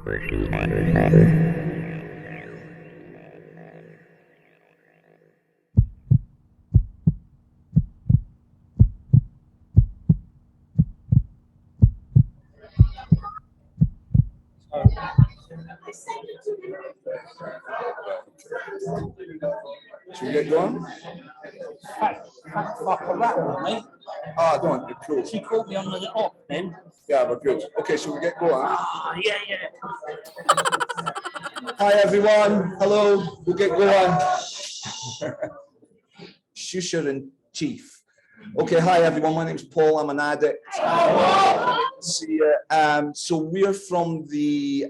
Should we get going? Fuck a rat on me. Ah, go on, you're cool. She caught me on the op then. Yeah, we're good. Okay, should we get going? Ah, yeah. Hi, everyone. Hello. We'll get going. Shusher in chief. Okay, hi, everyone. My name's Paul. I'm an addict. See ya. So we're from the,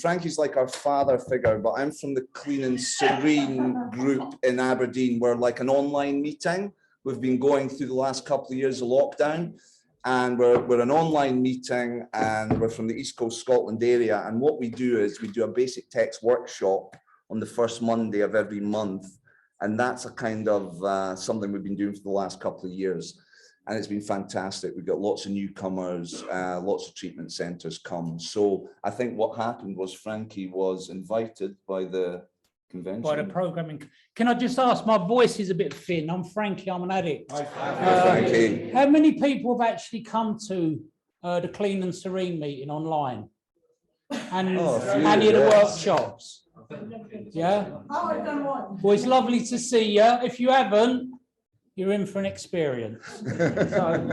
Frankie's like our father figure, but I'm from the Clean and Serene group in Aberdeen. We're like an online meeting. We've been going through the last couple of years of lockdown, and we're an online meeting, and we're from the East Coast Scotland area. And what we do is we do a basic text workshop on the first Monday of every month. And that's a kind of something we've been doing for the last couple of years. And it's been fantastic. We've got lots of newcomers, lots of treatment centres come. So I think what happened was Frankie was invited by the convention. By the programming. Can I just ask, my voice is a bit thin. I'm Frankie, I'm an addict. Hi, Frankie. How many people have actually come to the Clean and Serene meeting online? And any of the workshops? Yeah. Well, it's lovely to see you. If you haven't, you're in for an experience. So,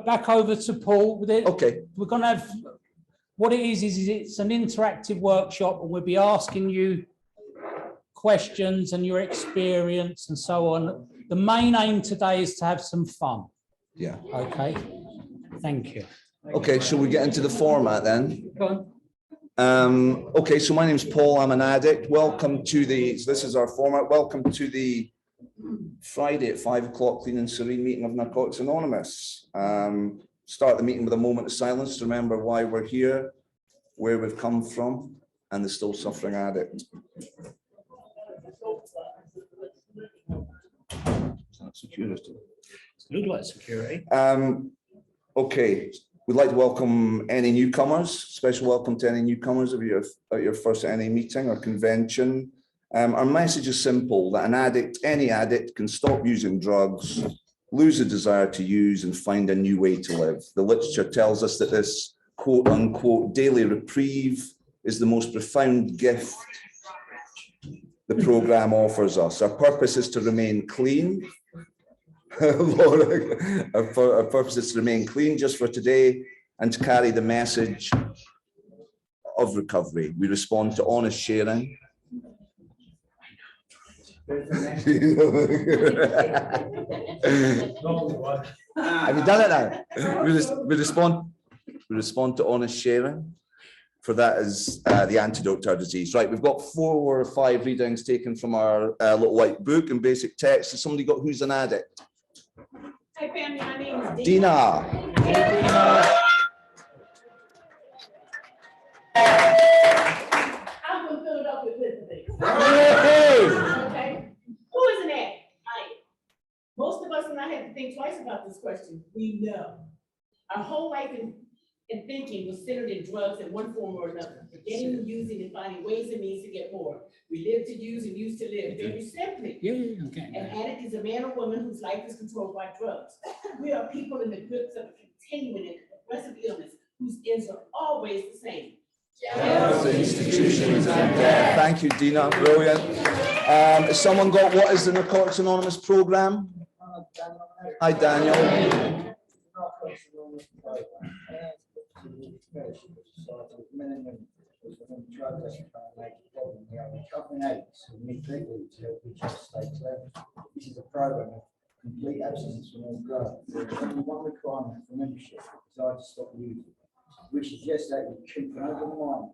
back over to Paul. Okay. We're going to have, what it is it's an interactive workshop, and we'll be asking you questions and your experience and so on. The main aim today is to have some fun. Yeah. Okay. Thank you. Okay, shall we get into the format then? Go on. Okay, so my name's Paul, I'm an addict. Welcome to this is our format. Welcome to the Friday at 5 o'clock Clean and Serene meeting of Narcotics Anonymous. Start the meeting with a moment of silence to remember why we're here, where we've come from, and the still suffering addict. Is that security? Look like security. Okay. We'd like to welcome any newcomers, special welcome to any newcomers at your first NA meeting or convention. Our message is simple, that an addict, any addict, can stop using drugs, lose the desire to use, and find a new way to live. The literature tells us that this quote unquote daily reprieve is the most profound gift the program offers us. Our purpose is to remain clean. Our purpose is to remain clean just for today and to carry the message of recovery. We respond to honest sharing. Have you done it now? We respond to honest sharing. For that is the antidote to our disease. Right, we've got 4 or 5 readings taken from our little white book and basic text. Has somebody got who's an addict? Hi, family. My name is Dina. Hey, Dina. I'm from Philadelphia, Pennsylvania. Hey. Okay. Who is an addict? Most of us, and I had to think twice about this question, we know. Our whole life in thinking was centered in drugs in one form or another. Getting, using, and finding ways and means to get more. We live to use and use to live, very simply. Yeah, okay. An addict is a man or woman whose life is controlled by drugs. We are people in the grips of a continuing and progressive illness whose ends are always the same. Institutions and death. Thank you, Dina. Brilliant. Has someone got what is the Narcotics Anonymous program? Hi, Daniel. This is a program of complete abstinence from all drugs. There is only one requirement for membership: desire to stop using, which suggests that you keep an open mind.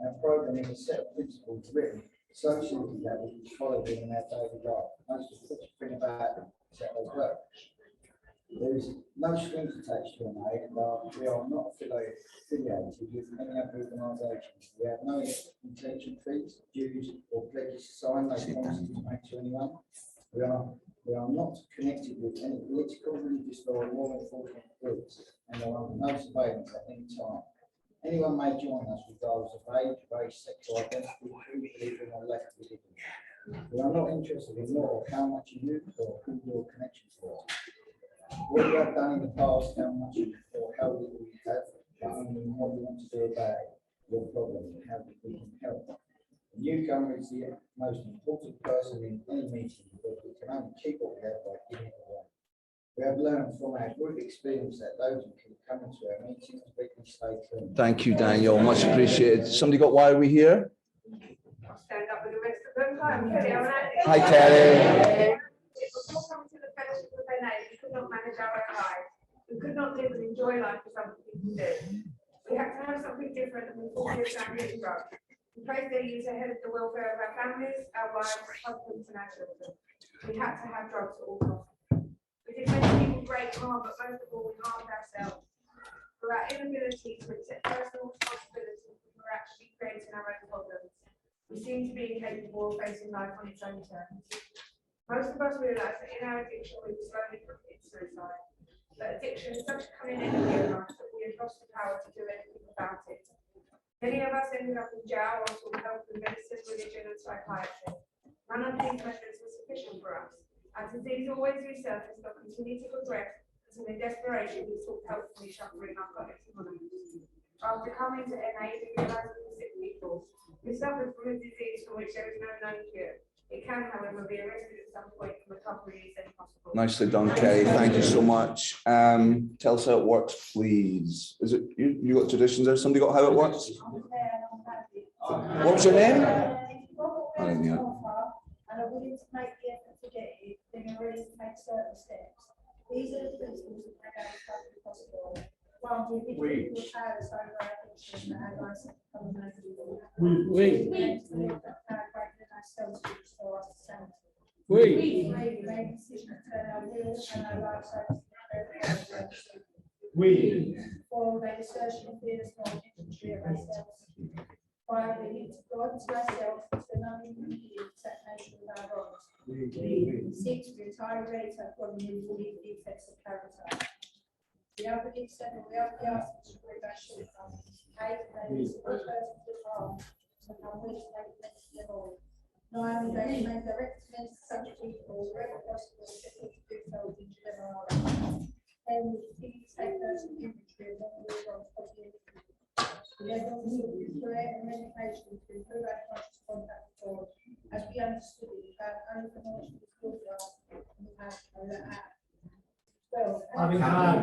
Our program is a set of principles written so simply that we can follow them in our daily life. Most important thing about them is that they work. There is no strings attached to an aid, but we are not affiliated with any other organisations. We have no intention fees, dues, or pledges to sign, no promises to make to anyone. We are not connected with any political, religious, or law enforcement groups, and are under no surveillance at any time. Anyone may join us regardless of age, race, sexual identity, creed, religion, or lack of religion. We are not interested in more of how much you use or who your connections for. What you have done in the past, how much or how little you have, but only what you want to do about your problem and how we can help. The newcomer is the most important person in any meeting because we can only keep what we have by giving it away. We have learned from our group experience that those who can come into our meetings, we can stay clean. Thank you, Daniel. Much appreciated. Somebody got why are we here? I'll stand up with the rest of them. Hi, I'm Kelly. Hi, Kelly. Before coming to the fellowship of NA, we could not manage our own lives. We could not live and enjoy life as other people do. We had to have something different, and we thought we were going to get drugs. We placed their use ahead of the welfare of our families, our wives, husbands, and our children. We had to have drugs at all costs. We did many people great harm, but most of all, we harmed ourselves. For our inability to accept personal responsibility, we were actually creating our own problems. We seem to be incapable of facing life on its own terms. Most of us realise that in our addiction we will slowly commit suicide. But addiction is such a cunning enemy of us that we have lost the power to do anything about it. Many of us ended up in jail or sought help in medicine, religion and psychiatry. None of these methods were sufficient for us. Our disease always resurfaced but continued to progress until in desperation we sought help from each other in narcotics anonymous. After coming to NA, we realised we were sick people. We suffered from a disease for which there is no known cure. It can, however, be arrested at some point and recovery is then possible. Nicely done, Kelly. Thank you so much. Tell us how it works, please. Is it you got traditions there? Somebody got how it works? What was your name? I didn't know. And are willing to make the effort to get it, then are ready to take certain steps. These are the principles that make our recovery possible. One, we give people powers over our addiction and our license to become manageable. We have power greater than ourselves to restore our sanity. We make a decision to turn our will and our lives over to the very we follow the assertion of fearless non-inventory of ourselves. By obedience to God, to ourselves, to knowing the stagnation of our wrongs. We seek to be entirely ready to have God and relieve the effects of character. We are the several, we are the artists to prove our shortcomings. Hate and is the person to harm, so how we make them all. No, I mean, they make direct comments to such people, wherever possible, to do so in general. Then we continue to take personal inventory of what we want to be. We have also prayer and meditation to improve our conscious contact with God, as we understood it, that only the knowledge of the good for us, and we have no that. Well, having had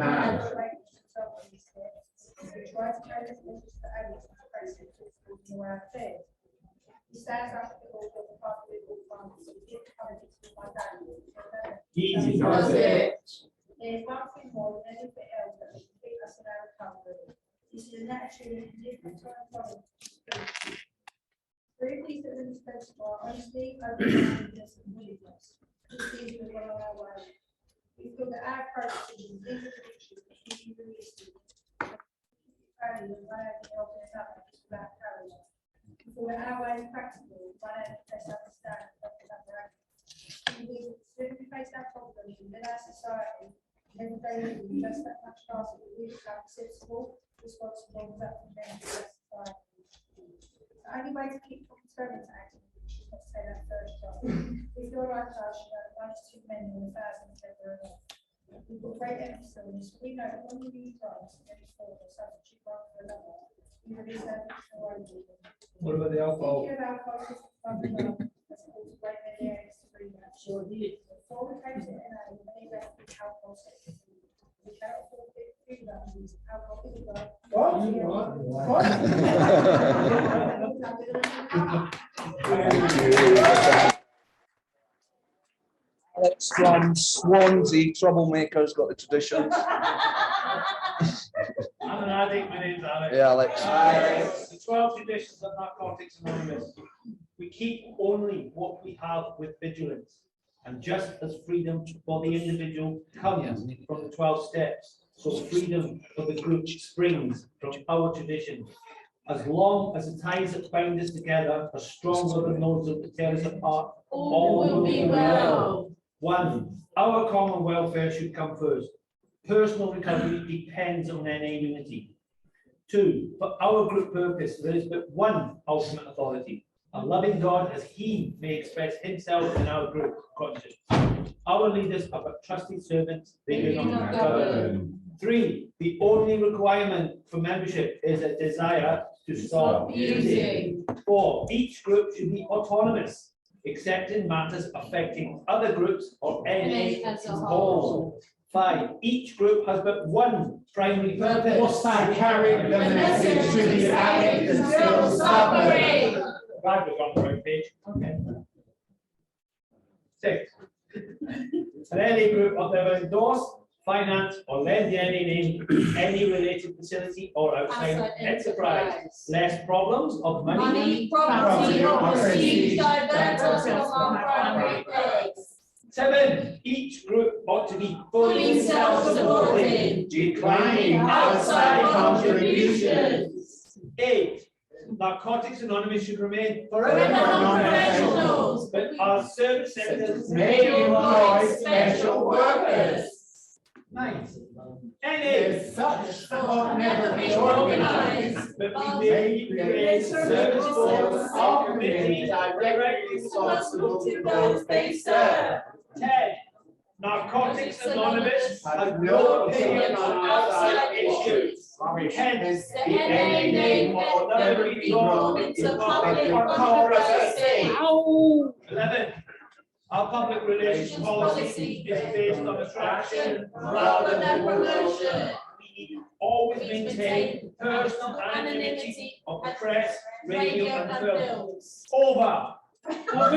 we try to carry this message to others and express it to our affairs. He stands up at the door of the party with all funds, so we didn't come into my dad. Easy does it. There's one thing more than anything else that will keep us in our recovery. This is a naturally different time problem. Three things that are indispensable are honesty, openness, and willingness. These are well on our way. We feel that our approach to these issues is realistic. Value and value helping us out without courage. We feel that our way is practical, one out of best understanding of the other actions. We believe that soon we face our problems within our society, every day we will be just that much faster that we become sensible, responsible, and from society. The only way to keep from determined to act is not to say that first job. We feel like us, one is too many and 1,000 is never enough. We put great emphasis on this. We know that when we use drugs in any form or substitute one for another, we release our additional overload. What about the alcohol? Thinking of alcohol is fundamental as caused a great many areas to relapse. Sure did. Before we came to NA, many of us with alcohol sectors. We cannot afford to do that. Alcohol is a drug. Alex from Swansea, Troublemakers, got the traditions. I'm an addict, my name's Alex. Yeah, Alex. The 12 traditions of Narcotics Anonymous. We keep only what we have with vigilance. And just as freedom for the individual comes from the 12 steps, so freedom for the group springs from our traditions. As long as the ties that bind us together are stronger than those that tear us apart, all will be well. 1. Our common welfare should come first. Personal recovery depends on NA unity. 2, for our group purpose, there is but one ultimate authority, a loving God as he may express himself in our group conscience. Our leaders are but trusted servants, they do not govern. 3, the only requirement for membership is a desire to stop using. 4, each group should be autonomous, except in matters affecting other groups or NA as a whole. 5, each group has but one primary purpose. What's that? Carry the message to the addict and still suffering. Right, we're on the right page. Okay. 6, an NA group will never endorse, finance, or lend any related facility or outside enterprise. Less problems of money, property, or perceived diverters from our primary purpose. 7, each group ought to be Fully self-supporting, declining outside contributions. 8, Narcotics Anonymous should remain forever non-professionals, but our service centers may employ special workers. 9, NA Such ought never be organized, but we may create service boards of committees directly responsible to those they serve. 10, Narcotics Anonymous has no opinion on outside issues. Hence, the NA name ought never be drawn into public or controversy. 11, our public relations policy is based on attraction rather than promotion. We always maintain personal anonymity of the press, radio, and film. Over. 12,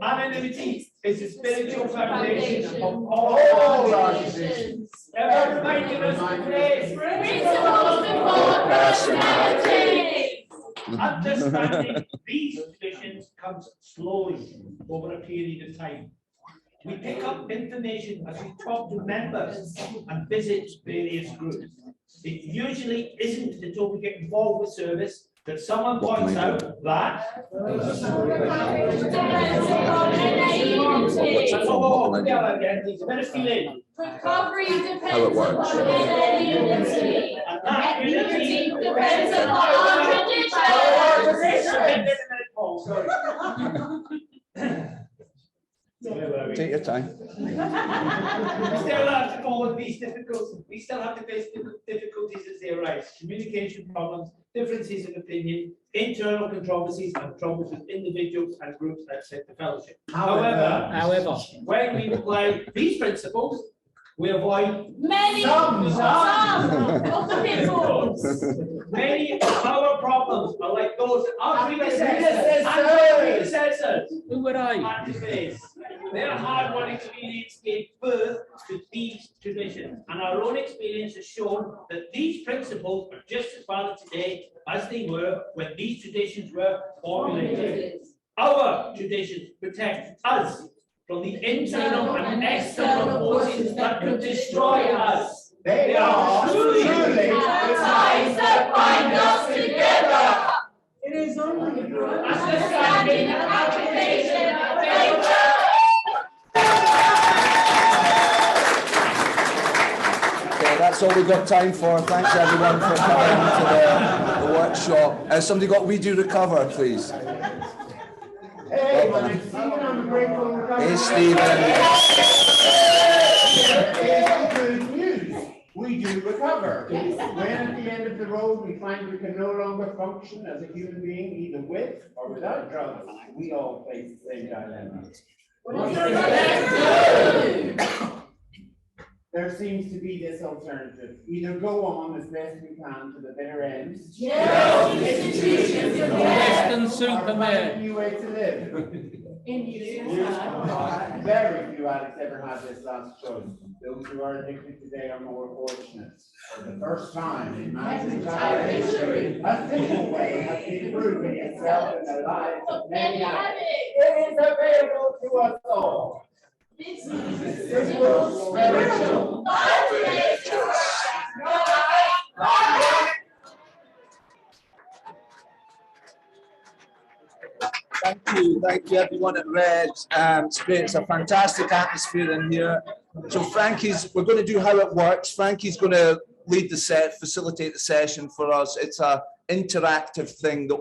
anonymity is the spiritual foundation of all our decisions. Ever reminding us to place Principles before personality. Understanding these traditions comes slowly over a period of time. We pick up information as we talk to members and visit various groups. It usually isn't until we get involved with service that someone points out that recovery depends upon NA unity. And unity depends upon our traditions. Take your time. We still have to follow these difficulties. We still have to face difficulties as they arise. Communication problems, differences in opinion, internal controversies, and troubles with individuals and groups outside the fellowship. However, when we apply these principles, we avoid Many of the pitfalls. many of our problems are like those that our predecessors Who would I? had to face. Their hard-won experience gave birth to these traditions, and our own experience has shown that these principles are just as valid today as they were when these traditions were formulated. Our traditions protect us from the internal and external forces that could destroy us. They are truly the ties that bind us together. It is only through Understanding and application of nature. Okay, that's all we've got time for. Thanks everyone for coming to the workshop. Has somebody got We Do Recover, please? Hey, my name's Stephen, I'm a grateful recovery. Hey, Stephen. It's good news. We do recover. When at the end of the road we find we can no longer function as a human being, either with or without drugs, we all face the same dilemma. There seems to be this alternative. Either go on as best we can to the bitter end. Western Superman. A new way to live. Very few addicts ever have this last choice. Those who are addicted today are more fortunate. For the first time in man's entire history, a simple way has been proving itself in the lives of many addicts. It is available to us all. Simple, spiritual, Thank you everyone at Red. It's great, it's a fantastic atmosphere in here. So we're going to do how it works. Frankie's going to lead the set, facilitate the session for us. It's a interactive thing. The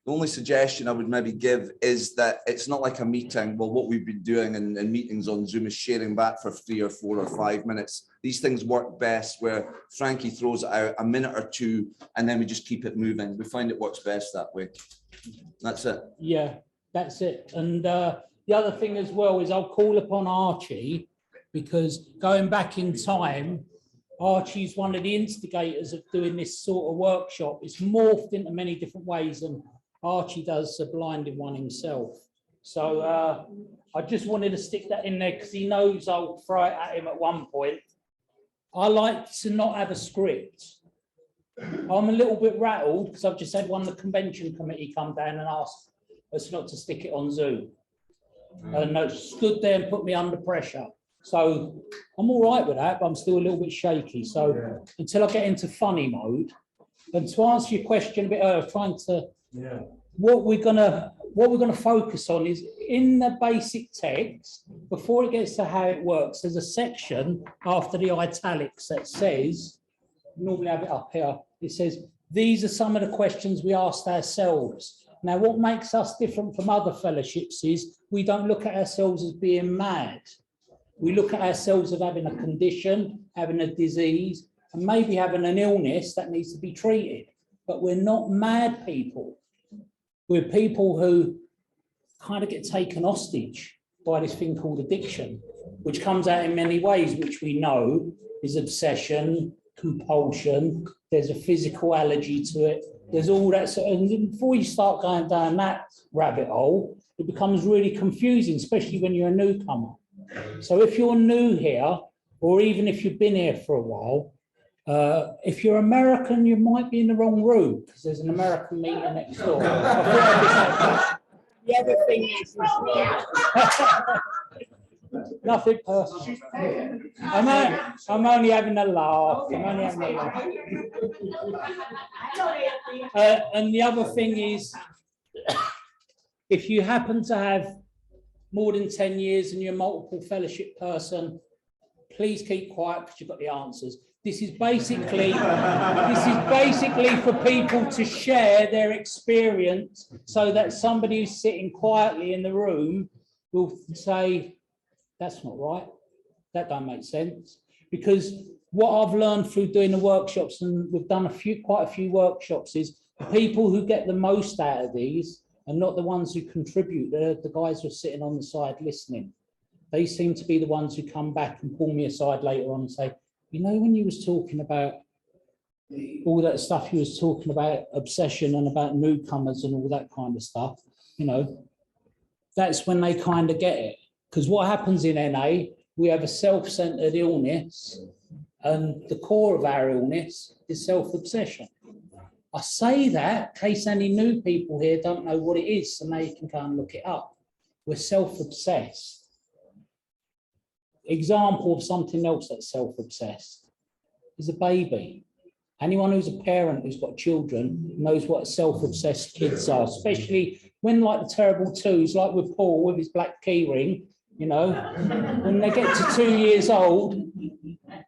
only suggestion I would maybe give is that it's not like a meeting. Well, what we've been doing in meetings on Zoom is sharing back for 3 or 4 or 5 minutes. These things work best where Frankie throws it out a minute or two and then we just keep it moving. We find it works best that way. That's it. Yeah, that's it. And the other thing as well is I'll call upon Archie, because going back in time, Archie's one of the instigators of doing this sort of workshop. It's morphed into many different ways, and Archie does the blinded one himself. So I just wanted to stick that in there because he knows I'll throw it at him at one point. I like to not have a script. I'm a little bit rattled because I've just had one of the convention committee come down and ask us not to stick it on Zoom. And they stood there and put me under pressure. So I'm all right with that, but I'm still a little bit shaky. So until I get into funny mode, and to answer your question a bit earlier, trying to, what we're gonna focus on is in the basic text, before it gets to how it works, there's a section after the italics that says, normally have it up here, it says, these are some of the questions we asked ourselves. Now, what makes us different from other fellowships is we don't look at ourselves as being mad. We look at ourselves as having a condition, having a disease, and maybe having an illness that needs to be treated. But we're not mad people. We're people who kind of get taken hostage by this thing called addiction, which comes out in many ways, which we know is obsession, compulsion, there's a physical allergy to it, there's all that sort of, and before you start going down that rabbit hole, it becomes really confusing, especially when you're a newcomer. So if you're new here, or even if you've been here for a while, if you're American, you might be in the wrong room because there's an American meeting next door. The other thing is nothing personal. I'm only having a laugh. And the other thing is, if you happen to have more than 10 years and you're a multiple fellowship person, please keep quiet because you've got the answers. This is basically for people to share their experience so that somebody who's sitting quietly in the room will say, that's not right, that don't make sense. Because what I've learned through doing the workshops, and we've done quite a few workshops, is the people who get the most out of these are not the ones who contribute. They're the guys who are sitting on the side listening. They seem to be the ones who come back and pull me aside later on and say, you know, when you was talking about all that stuff, you was talking about obsession and about newcomers and all that kind of stuff, you know, that's when they kind of get it. Because what happens in NA, we have a self-centered illness, and the core of our illness is self-obsession. I say that in case any new people here don't know what it is, so now you can go and look it up. We're self-obsessed. Example of something else that's self-obsessed is a baby. Anyone who's a parent who's got children knows what self-obsessed kids are, especially when, like the terrible twos, like with Paul with his black key ring, you know, when they get to 2 years old,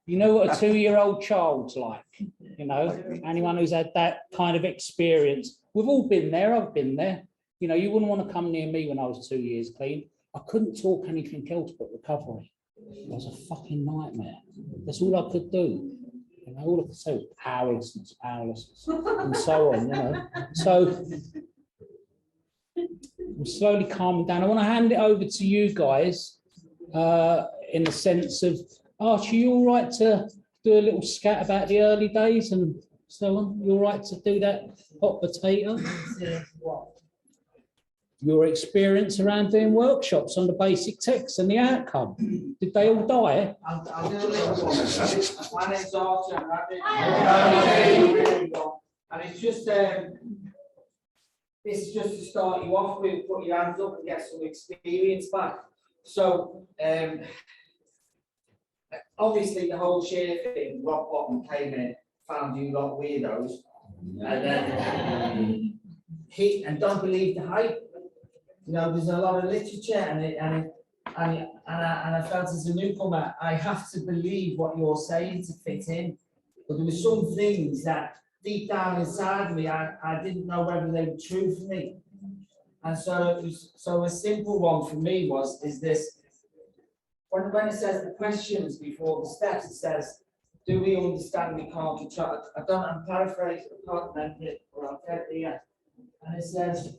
you know what a 2-year-old child's like, you know, anyone who's had that kind of experience. We've all been there, I've been there. You know, you wouldn't want to come near me when I was 2 years clean. I couldn't talk anything else but recovery. It was a fucking nightmare. That's all I could do. You know, all I could say was powerlessness, and so on, you know. So I'm slowly calming down. I want to hand it over to you guys in the sense of, Archie, you all right to do a little scat about the early days and so on? You all right to do that hot potato? Your experience around doing workshops on the basic text and the outcome. Did they all die? I'll do a little one. My name's Archie, I'm happy. And it's just, this is just to start you off with, put your hands up and get some experience back. So, obviously the whole share thing, rock bottom came in, found you lot weirdos, and then hit and don't believe the hype. You know, there's a lot of literature and and I felt as a newcomer, I have to believe what you're saying to fit in. But there were some things that deep down inside me, I didn't know whether they were true for me. And so a simple one for me is this. When it says the questions before the steps, it says, do we understand we can't control? I'm paraphrasing, I can't remember it, or I'll get it here. And it says,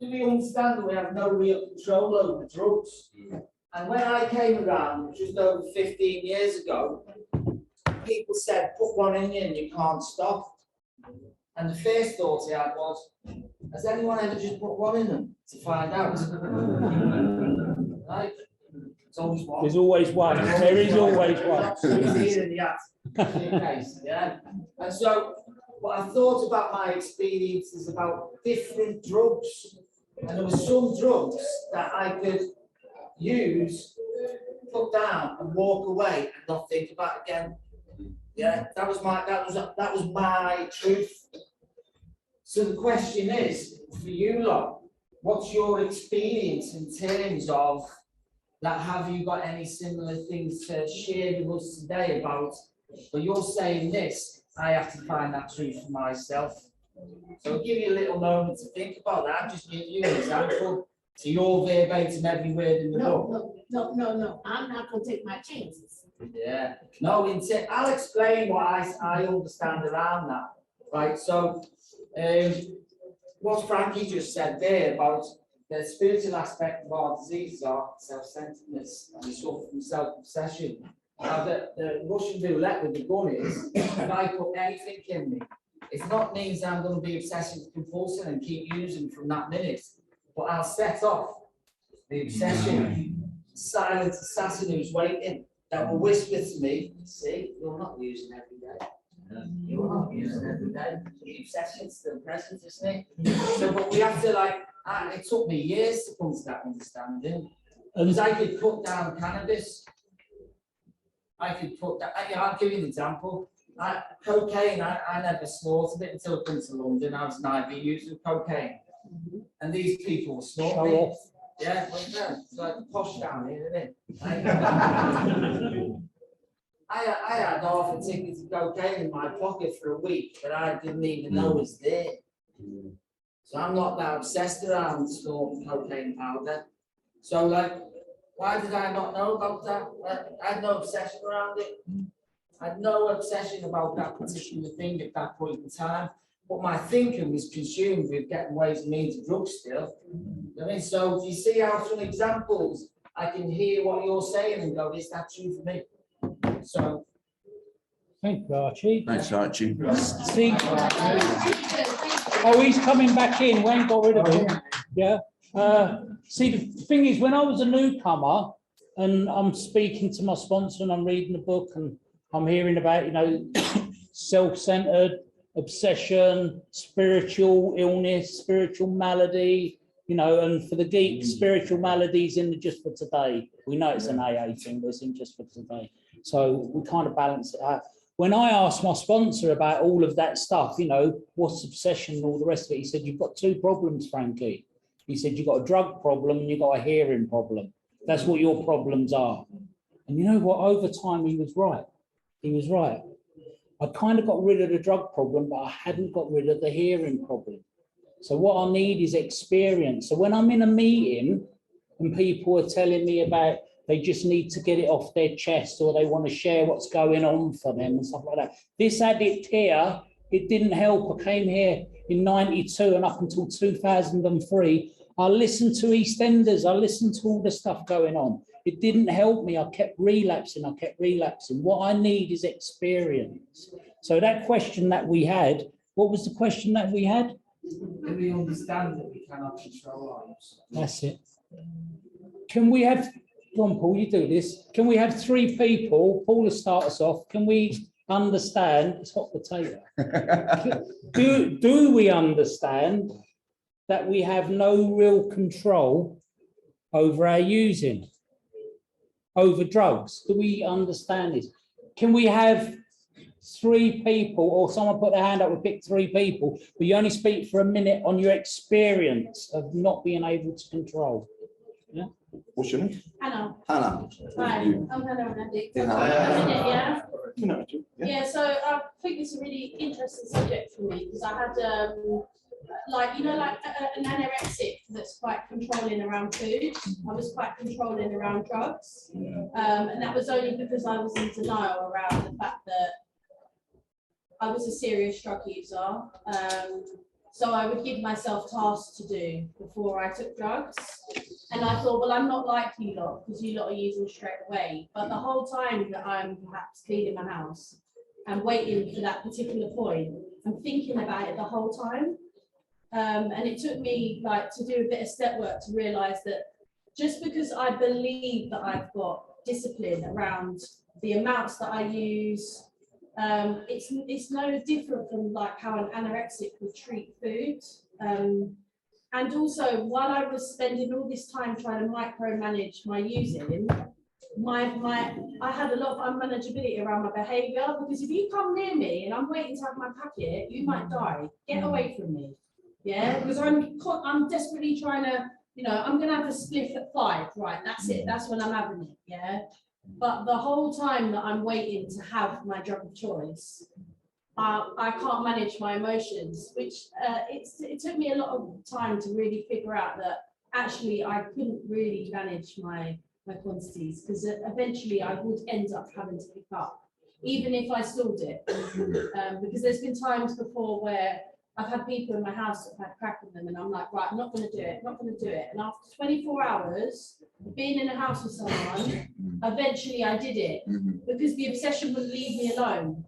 do we understand that we have no real control over drugs? And when I came around just over 15 years ago, people said, put one in you and you can't stop. And the first thought I had was, has anyone ever just put one in them to find out? Right? There's always one. There's always one. There is always one. Here in the case, yeah. And so, what I thought about my experiences about different drugs, and there were some drugs that I could use, put down, and walk away and not think about it again. Yeah, that was my truth. So the question is, for you lot, what's your experience in terms of that? Have you got any similar things to share with us today about, but you're saying this, I have to find that truth for myself. So I'll give you a little moment to think about that. Just give you an example. So you're verbatim every word in the book. No. I'm not gonna take my chances. Yeah. No, I'll explain what I understand around that. Right. So what Frankie just said there about the spiritual aspect of our diseases are self-centeredness and we suffer from self-obsession. Now, the Russian roulette with the gun is, if I put anything in me, it's not means I'm going to be obsessive compulsive and keep using from that minute, but I'll set off the obsession, silent assassin who's waiting, that will whisper to me, see, you're not using every day. You're not using every day. The obsession's still present, isn't it? So, but we have to it took me years to come to that understanding. Because I could put down cannabis. I could put that, I'll give you an example. Cocaine, I never snorted it until I came to London. I was an IV user of cocaine. And these people were snorting it. Yeah, it's like posh down here, isn't it? I had half a ticket of cocaine in my pocket for a week that I didn't even know was there. So I'm not that obsessed around snorting cocaine powder. So why did I not know about that? I had no obsession around it. I had no obsession about that particular thing at that point in time. But my thinking was consumed with getting ways and means of drugs still. I mean, so do you see how some examples I can hear what you're saying and go, is that true for me? So thank you, Archie. Thanks, Archie. See, oh, he's coming back in. We ain't got rid of him. Yeah. See, the thing is, when I was a newcomer and I'm speaking to my sponsor and I'm reading the book and I'm hearing about, self-centered, obsession, spiritual illness, spiritual malady, and for the geeks, spiritual maladies in the just for today. We know it's an AA thing, but it's in just for today. So we kind of balance it out. When I asked my sponsor about all of that stuff, what's obsession and all the rest of it, he said, you've got two problems, Frankie. He said, you've got a drug problem and you've got a hearing problem. That's what your problems are. And you know what? Over time, he was right. He was right. I kind of got rid of the drug problem, but I hadn't got rid of the hearing problem. So what I need is experience. So when I'm in a meeting and people are telling me about they just need to get it off their chest or they want to share what's going on for them and stuff like that. This addict here, it didn't help. I came here in 92 and up until 2003, I listened to EastEnders. I listened to all the stuff going on. It didn't help me. I kept relapsing. What I need is experience. So that question that we had, what was the question that we had? Do we understand that we cannot control our lives? That's it. Can we have, go on, Paul, you do this. Can we have three people? Paul will start us off. Can we understand? It's hot potato. Do we understand that we have no real control over our using, over drugs? Do we understand this? Can we have three people, or someone put their hand up, we pick three people, but you only speak for a minute on your experience of not being able to control? What's your name? Hannah. Hannah. Hi, You. I'm Hannah Randy. Hey, Hannah. Yeah. Yeah. Yeah, so I think it's a really interesting subject for me because I had like, you know, like an anorexic that's quite controlling around food. I was quite controlling around drugs. And that was only because I was in denial around the fact that I was a serious drug user. So I would give myself tasks to do before I took drugs. And I thought, well, I'm not like you lot because you lot are using straight away. But the whole time that I'm perhaps cleaning my house and waiting for that particular point, I'm thinking about it the whole time. And it took me like to do a bit of step work to realize that just because I believe that I've got discipline around the amounts that I use, it's no different from like how an anorexic would treat food. And also, while I was spending all this time trying to micromanage my using, I had a lot of unmanageability around my behaviour, because if you come near me and I'm waiting to have my packet, you might die. Get away from me. Yeah, because I'm desperately trying to, you know, I'm going to have a spliff at 5, right? That's it. That's when I'm having it. Yeah. But the whole time that I'm waiting to have my drug of choice, I can't manage my emotions, which it took me a lot of time to really figure out that actually I couldn't really manage my quantities, because eventually I would end up having to pick up, even if I stalled it. Because there's been times before where I've had people in my house that have had crack in them, and I'm like, right, I'm not going to do it, not going to do it. And after 24 hours being in a house with someone, eventually I did it, because the obsession wouldn't leave me alone.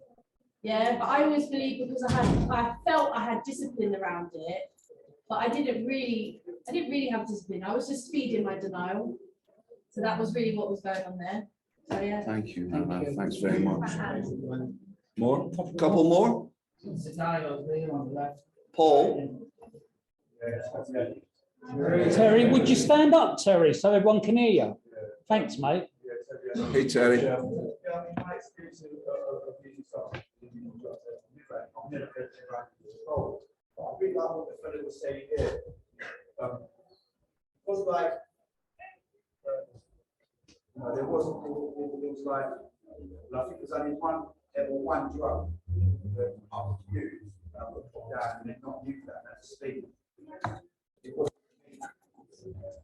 Yeah, but I always believe, because I felt I had discipline around it, but I didn't really have discipline. I was just feeding my denial. So that was really what was going on there. So yeah. Thank you, Hannah. Thanks very much. More? Couple more? Paul? Terry, would you stand up, Terry, so everyone can hear you? Thanks, mate. Hey, Terry. Yeah, I mean, my experience of using substances, I've never been around control. But I really like what the fellow was saying here. It was like, there was like, I think there's only one drug that I would use, and I would put down and then not use that, and that's speed. It was,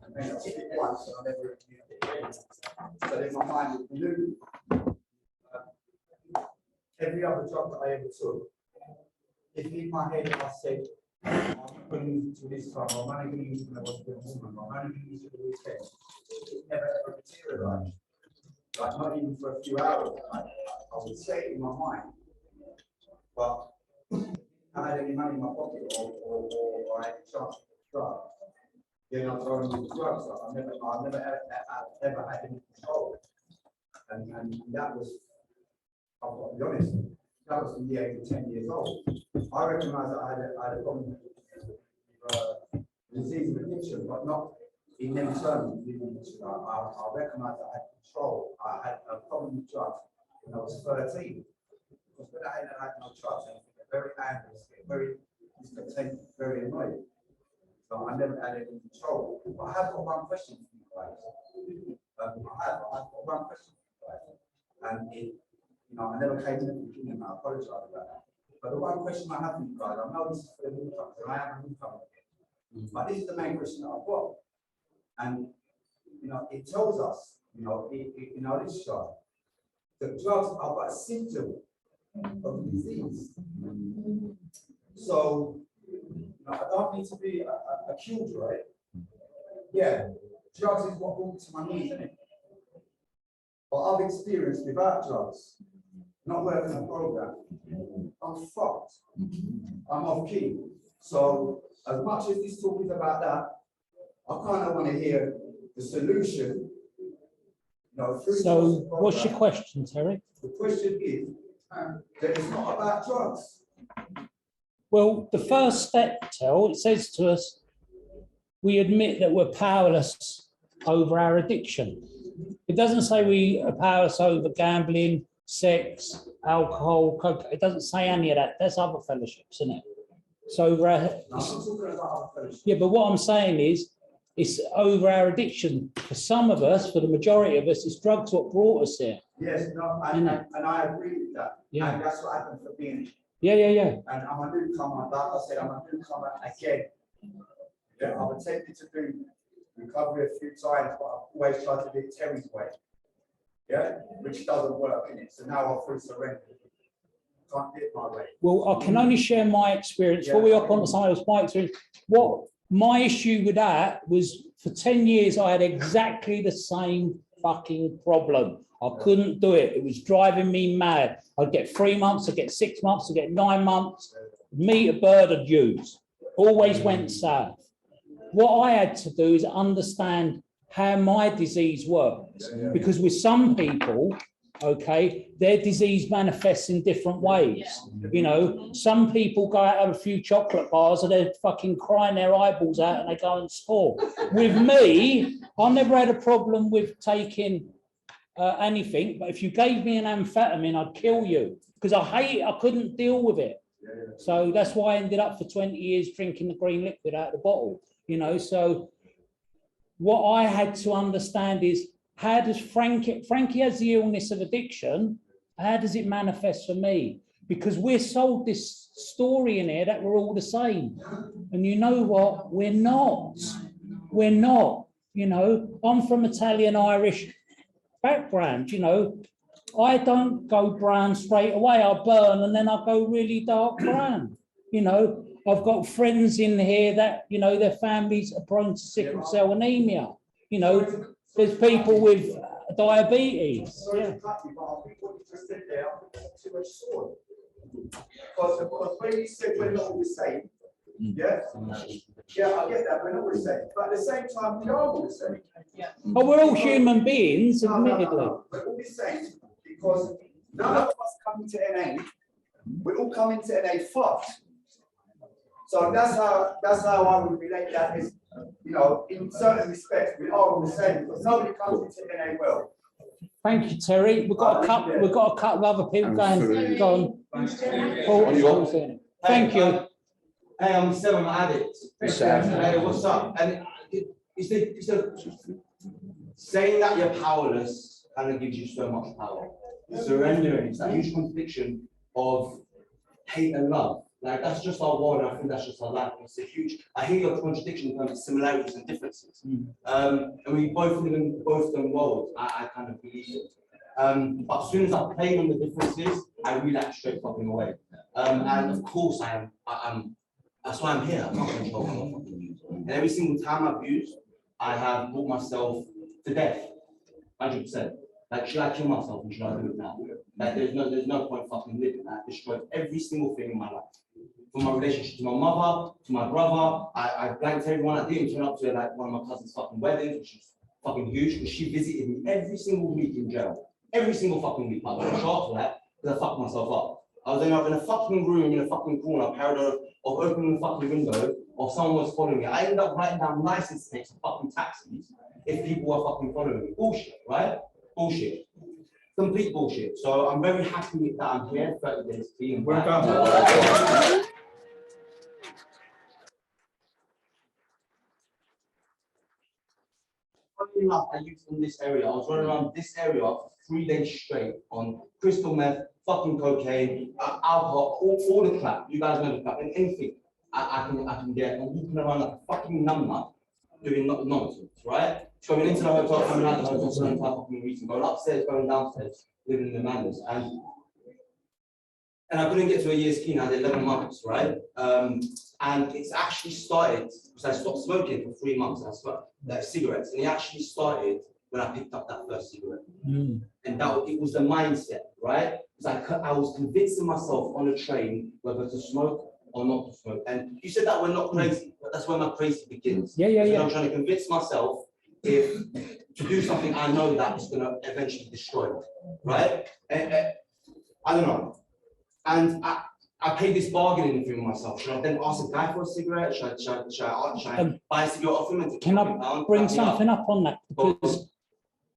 and then I did it once, and I never used it again. So then my mind was new. Every other drug that I ever took, if in my head I said, I'm going to use it to this time, I'm only going to use it when I was with a woman, I'm only going to use it for the weekend, it never ever materialized. Like, not even for a few hours. I would say it in my mind, but I had any money in my pocket or I had a chance to drug, then I'd go and use the drugs. I never ever had any control. And that was, I've got to be honest, that was from the age of 10 years old. I recognise that I had a problem with disease of addiction, but not in them terms. I recognise that I had control. I had a problem with drugs when I was 13. Because when I had no drugs, I get very angry, very discontent, very annoyed. So I never had any control. But I have got one question for you guys. I've got one question for you guys. And it, you know, I never came in at the beginning, and I apologise about that. But the one question I have for you guys, I know this is for the newcomers, and I am a newcomer again. But this is the main question that I've got. And, you know, it tells us, you know, in our literature, that drugs are but a symptom of the disease. So, you know, I don't need to be a killjoy. Yeah, drugs is what brought me to my knees, isn't it? But I've experienced without drugs, not working a program, I'm fucked. I'm off key. So, as much as this talk is about that, I kind of want to hear the solution. You know, so, what's your question, Terry? The question is that it's not about drugs. Well, the first step, it says to us, we admit that we're powerless over our addiction. It doesn't say we are powerless over gambling, sex, alcohol, cocaine. It doesn't say any of that. That's other fellowships, isn't it? So, I'm not talking about other fellowships. yeah, but what I'm saying is, it's over our addiction. For some of us, for the majority of us, it's drugs what brought us here. Yes, no, and I agree with that. Yeah. And that's what happened for me. Yeah. And I'm a newcomer, like I said, I'm a newcomer again. Yeah, I've attempted to do recovery a few times, but I've always tried to do it Terry's way. Yeah, which doesn't work in it. So now I'm through surrender. Can't get my way. Well, I can only share my experience. Before we up on the side of my experience, what my issue with that was for 10 years, I had exactly the same fucking problem. I couldn't do it. It was driving me mad. I'd get 3 months, I'd get 6 months, I'd get 9 months. Meet a bird I'd use. Always went south. What I had to do is understand how my disease works. Because with some people, okay, their disease manifests in different ways. You know, some people go out, have a few chocolate bars and they're fucking crying their eyeballs out and they go and score. With me, I never had a problem with taking anything, but if you gave me an amphetamine, I'd kill you because I hate it. I couldn't deal with it. So that's why I ended up for 20 years drinking the green liquid out of the bottle, you know. So what I had to understand is, how does Frankie has the illness of addiction, how does it manifest for me? Because we're sold this story in here that we're all the same. And you know what? We're not. We're not. You know, I'm from Italian Irish background, you know. I don't go brown straight away. I burn and then I go really dark brown. You know, I've got friends in here that, you know, their families are prone to sickle cell anemia. You know, there's people with diabetes. Sorry to cut you, but I think what you just said there, I think that's too much sword. Because when you said we're not all the same, yeah, I get that, we're not all the same. But at the same time, we are all the same. But we're all human beings, admittedly. No. We're all the same because none of us come into NA. We all come into NA first. So that's how I would relate that is, you know, in certain respects, we are all the same because nobody comes into NA well. Thank you, Terry. We've got a couple of other people going. Go on. Paul, thank you. Hey, I'm Seven Addict. Hey, what's up? And saying that you're powerless kind of gives you so much power. Surrendering, it's that huge contradiction of hate and love. Like, that's just our world, and I think that's just our life. It's a huge, I hear your contradiction in terms of similarities and differences. And we both live in both them worlds. I kind of believe it. But as soon as I play on the differences, I relapse straight fucking away. And of course I am, that's why I'm here. I'm not controlling what fucking use. And every single time I've used, I have brought myself to death. 100%. Like, should I kill myself and should I do it now? Like, there's no point fucking living. I've destroyed every single thing in my life. From my relationship to my mother, to my brother, I blanked everyone. I didn't turn up to like one of my cousin's fucking weddings, which is fucking huge, because she visited me every single week in jail. Every single fucking week. I got shot for that because I fucked myself up. I was in a fucking room in a fucking corner, paranoid of opening the fucking window, or someone was following me. I ended up writing down license plates for fucking taxis if people were fucking following me. Bullshit, right? Bullshit. Complete bullshit. So I'm very happy that I'm here 30 days clean. Welcome. Funny enough, I used in this area. I was running around this area for 3 days straight on crystal meth, fucking cocaine, alcohol, all the crap. You guys know the crap, and anything I can get. I'm walking around like a fucking numbnut doing nonsense, right? Going into the hotel, coming out of the hotel, spending time fucking reading, going upstairs, going downstairs, living in the madness. And I couldn't get to a year's clean. I had 11 months, right? And it's actually started because I stopped smoking for 3 months. I smoked cigarettes, and it actually started when I picked up that first cigarette. And it was the mindset, right? Because I was convincing myself on a train whether to smoke or not to smoke. And you said that we're not crazy, but that's where my crazy begins. Yeah. I'm trying to convince myself to do something I know that is going to eventually destroy me, right? I don't know. And I paid this bargaining thing with myself. Should I then ask a guy for a cigarette? Should I buy a cigarette off him? Can I bring something up on that? Because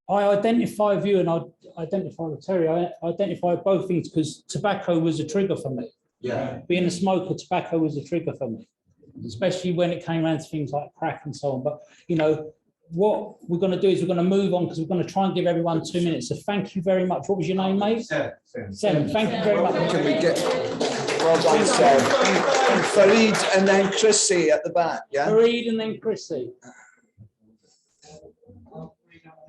I identify with you and I identify with Terry. I identify with both things because tobacco was a trigger for me. Yeah. Being a smoker, tobacco was a trigger for me. especially when it came around to things like crack and so on. But, you know, what we're going to do is we're going to move on because we're going to try and give everyone 2 minutes. So thank you very much. What was your name, mate? Sam. Thank you very much. Can we get, well done, Sam. Fareed and then Chrissy at the back, yeah? Fareed and then Chrissy.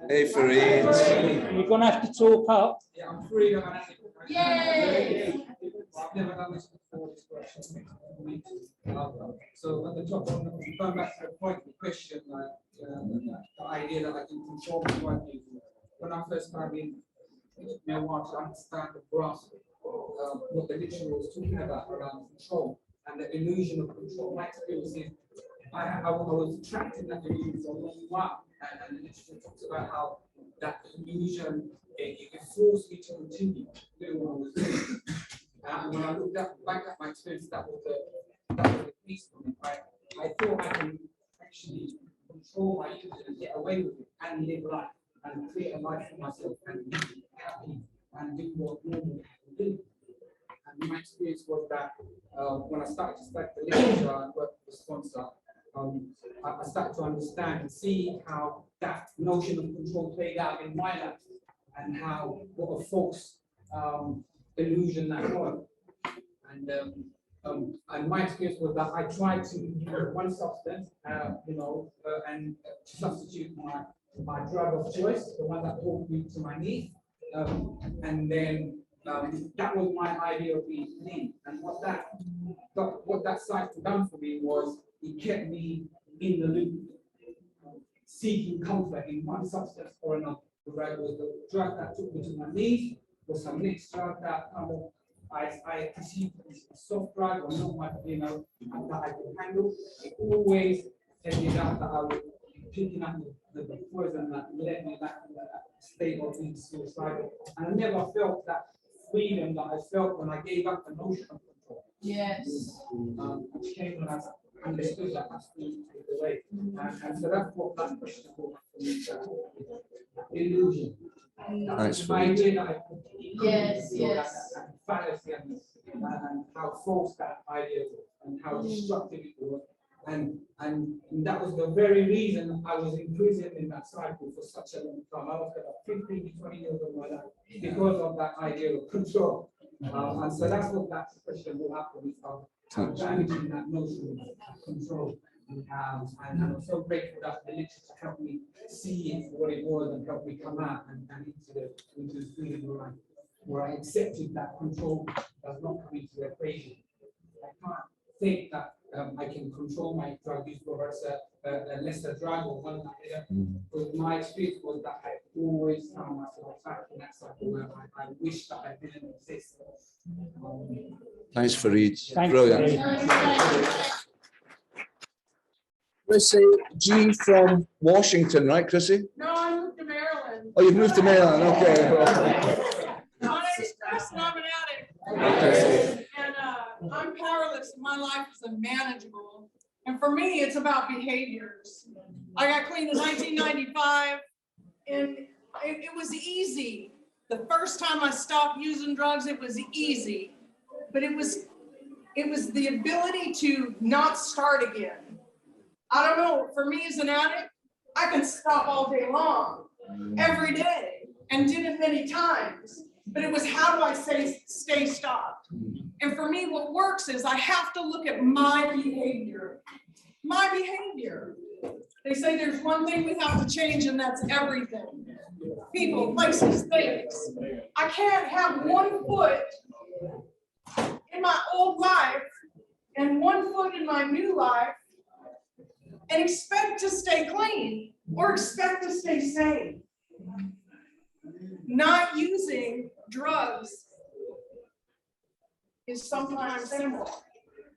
Hey, Fareed. You're going to have to talk up. Yeah, I'm free. Yay! I've never done this before. So at the top, going back to the point of the question, like the idea that I can control my wife. When I first came in, it took me a while to understand the grasp what the dictionary was talking about around control and the illusion of control. My experience is I was trapped in that illusion for a long while, and the dictionary talks about how that illusion it forced me to continue doing what I was doing. And when I looked back at my experience, that was the piece for me. I thought I can actually control my users and get away with it and live life and create a life for myself and be happy and do what normal people do. And my experience was that when I started to study the literature and work with the sponsor, I started to understand and see how that notion of control played out in my life and how what a false illusion that was. And my experience was that I tried to use one substance, and substitute my drug of choice, the one that brought me to my knees, and then that was my idea of being clean. And what that cycle done for me was it kept me in the loop, seeking comfort in one substance or another. Whether it was the drug that took me to my knees, or some next drug that I perceived as a soft drug or not much, that I could handle. It always ended up that I would be picking up the poison that led me back to that state of being suicidal. And I never felt that freedom that I felt when I gave up the notion of control. Yes. Which came when I understood that that's the way. And so that's what that question was for me, illusion. Thanks for Yes, yes. Fallacy and how false that idea was and how destructive it was. And that was the very reason I was imprisoned in that cycle for such a long time. I was about 15 to 20 years of my life because of that idea of control. And so that's what that question will happen with damaging that notion of control. And I'm so grateful that the literature helped me see it for what it was and helped me come out and into the freedom where I accepted that control does not come into the equation. I can't think that I can control my drug use versus a lesser drug or one that because my experience was that I always found myself back in that cycle where I wish that I didn't exist. Thanks, Fareed. Thanks, Brilliant. Fareed. Chrissy G from Washington, right, Chrissy? No, I moved to Maryland. Oh, you've moved to Maryland, okay. My name is Chris, and I'm an addict. And I'm powerless, and my life is unmanageable. And for me, it's about behaviors. I got clean in 1995, and it was easy. The first time I stopped using drugs, it was easy. But it was the ability to not start again. I don't know, for me as an addict, I can stop all day long, every day, and did it many times. But it was how do I stay stopped? And for me, what works is I have to look at my behavior. My behavior. They say there's one thing we have to change, and that's everything. People, places, things. I can't have 1 foot in my old life and 1 foot in my new life and expect to stay clean or expect to stay sane. Not using drugs is sometimes simple,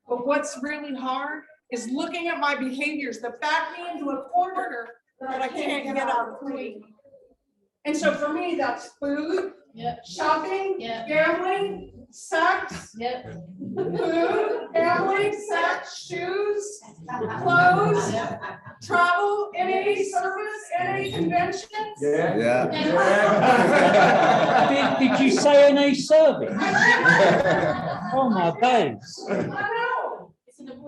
but what's really hard is looking at my behaviors that back me into a corner that I can't get out of clean. And so for me, that's food, shopping, gambling, sex, food, gambling, sex, shoes, clothes, travel, NA service, NA conventions. Did you say NA service? Oh my days. I know.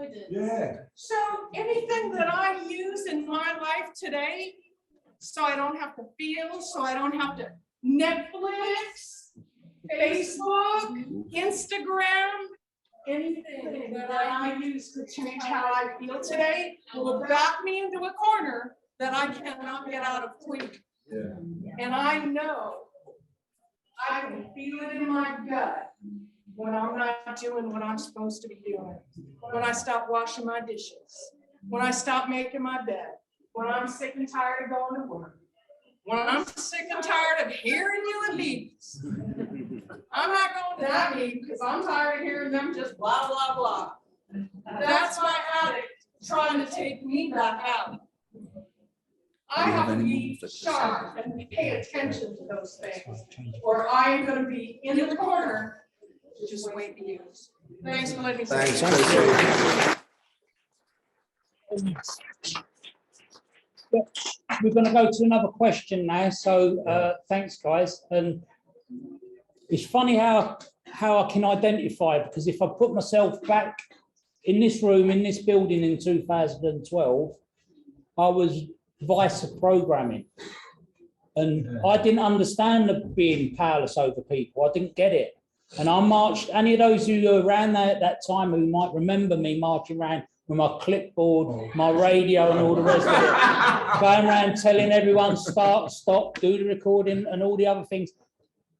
avoidance. Yeah. So anything that I use in my life today, so I don't have to feel, so I don't have to Netflix, Facebook, Instagram, anything that I use to change how I feel today will back me into a corner that I cannot get out of quick. Yeah. And I know I can feel it in my gut when I'm not doing what I'm supposed to be doing. When I stop washing my dishes, when I stop making my bed, when I'm sick and tired of going to work, when I'm sick and tired of hearing you and meetings. I'm not going to that meeting because I'm tired of hearing them just blah, blah, blah. That's my addict trying to take me back out. I have to be sharp and pay attention to those things, or I'm going to be in the corner just waiting to use. Thanks for letting me say Thanks, that. We're going to go to another question now. So thanks, guys. And it's funny how I can identify, because if I put myself back in this room, in this building in 2012, I was vice of programming. And I didn't understand the being powerless over people. I didn't get it. And I marched, any of those who were around there at that time who might remember me marching around with my clipboard, my radio and all the rest of it, going around telling everyone start, stop, do the recording and all the other things.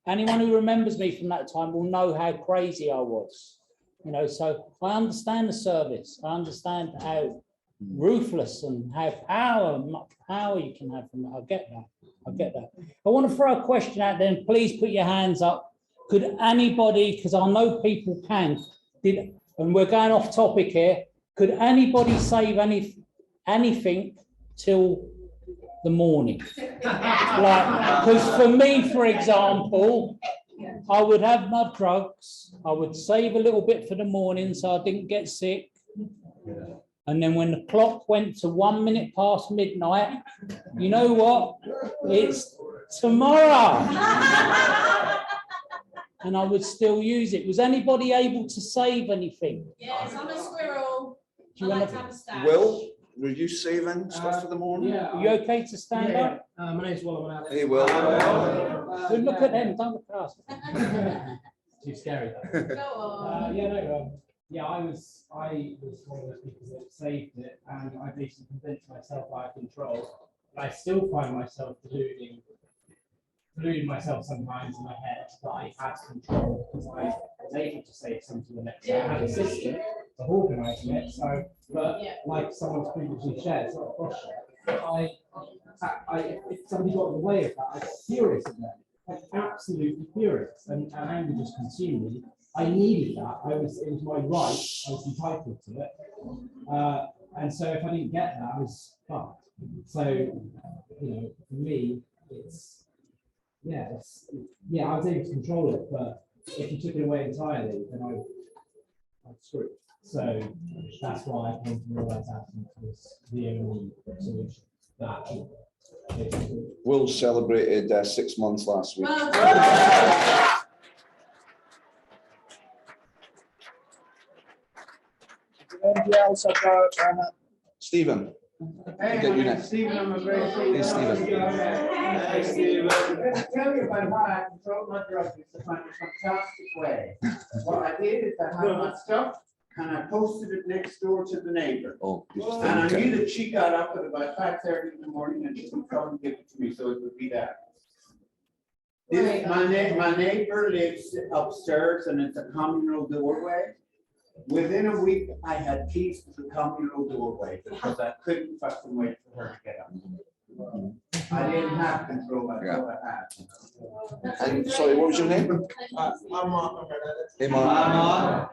Anyone who remembers me from that time will know how crazy I was. You know, so I understand the service. I understand how ruthless and how much power you can have from that. I get that. I get that. I want to throw a question out there, and please put your hands up. Could anybody, because I know people can, and we're going off topic here, could anybody save anything till the morning? Like, because for me, for example, I would have my drugs, I would save a little bit for the morning so I didn't get sick. And then when the clock went to 1 minute past midnight, you know what? It's tomorrow. And I would still use it. Was anybody able to save anything? Yes, I'm a squirrel. Do you I want like to have a stash. Will, were you saving stuff for the morning? Yeah. Are you okay to stand up? My name's Will. I'm an Hey, Will. Good look at them, don't look at us. Too scary. Go on. I was one of those people that saved it, and I basically convinced myself I had control. But I still find myself deluding myself sometimes in my head that I had control, because I was able to save some to the next day. I had a system of organising it. So, but like someone's previously shared, it's not a question. If somebody got in the way of that, I was furious at them. Like absolutely furious, and anger just consumed me. I needed that. It was my right. I was entitled to it. And so if I didn't get that, I was fucked. So, you know, for me, I was able to control it, but if you took it away entirely, then I'd screw it. So that's why I came to realize absence was the only solution. That Will celebrated 6 months last week. Anybody else about Stephen. Hey, Stephen, I'm a very Hey, Stephen. Hey, Stephen. Let me tell you about how I control my drugs in a fantastic way. What I did is I had my stuff and I posted it next door to the neighbor. Oh, and I knew that she got up at about 5:30 in the morning and she would come and give it to me, so it would be that. My neighbor lives upstairs and it's a communal doorway. Within a week, I had keys to the communal doorway because I couldn't fucking wait for her to get up. I didn't have control, I thought I had. And sorry, what was your name? I'm Mark. Hey, Mark.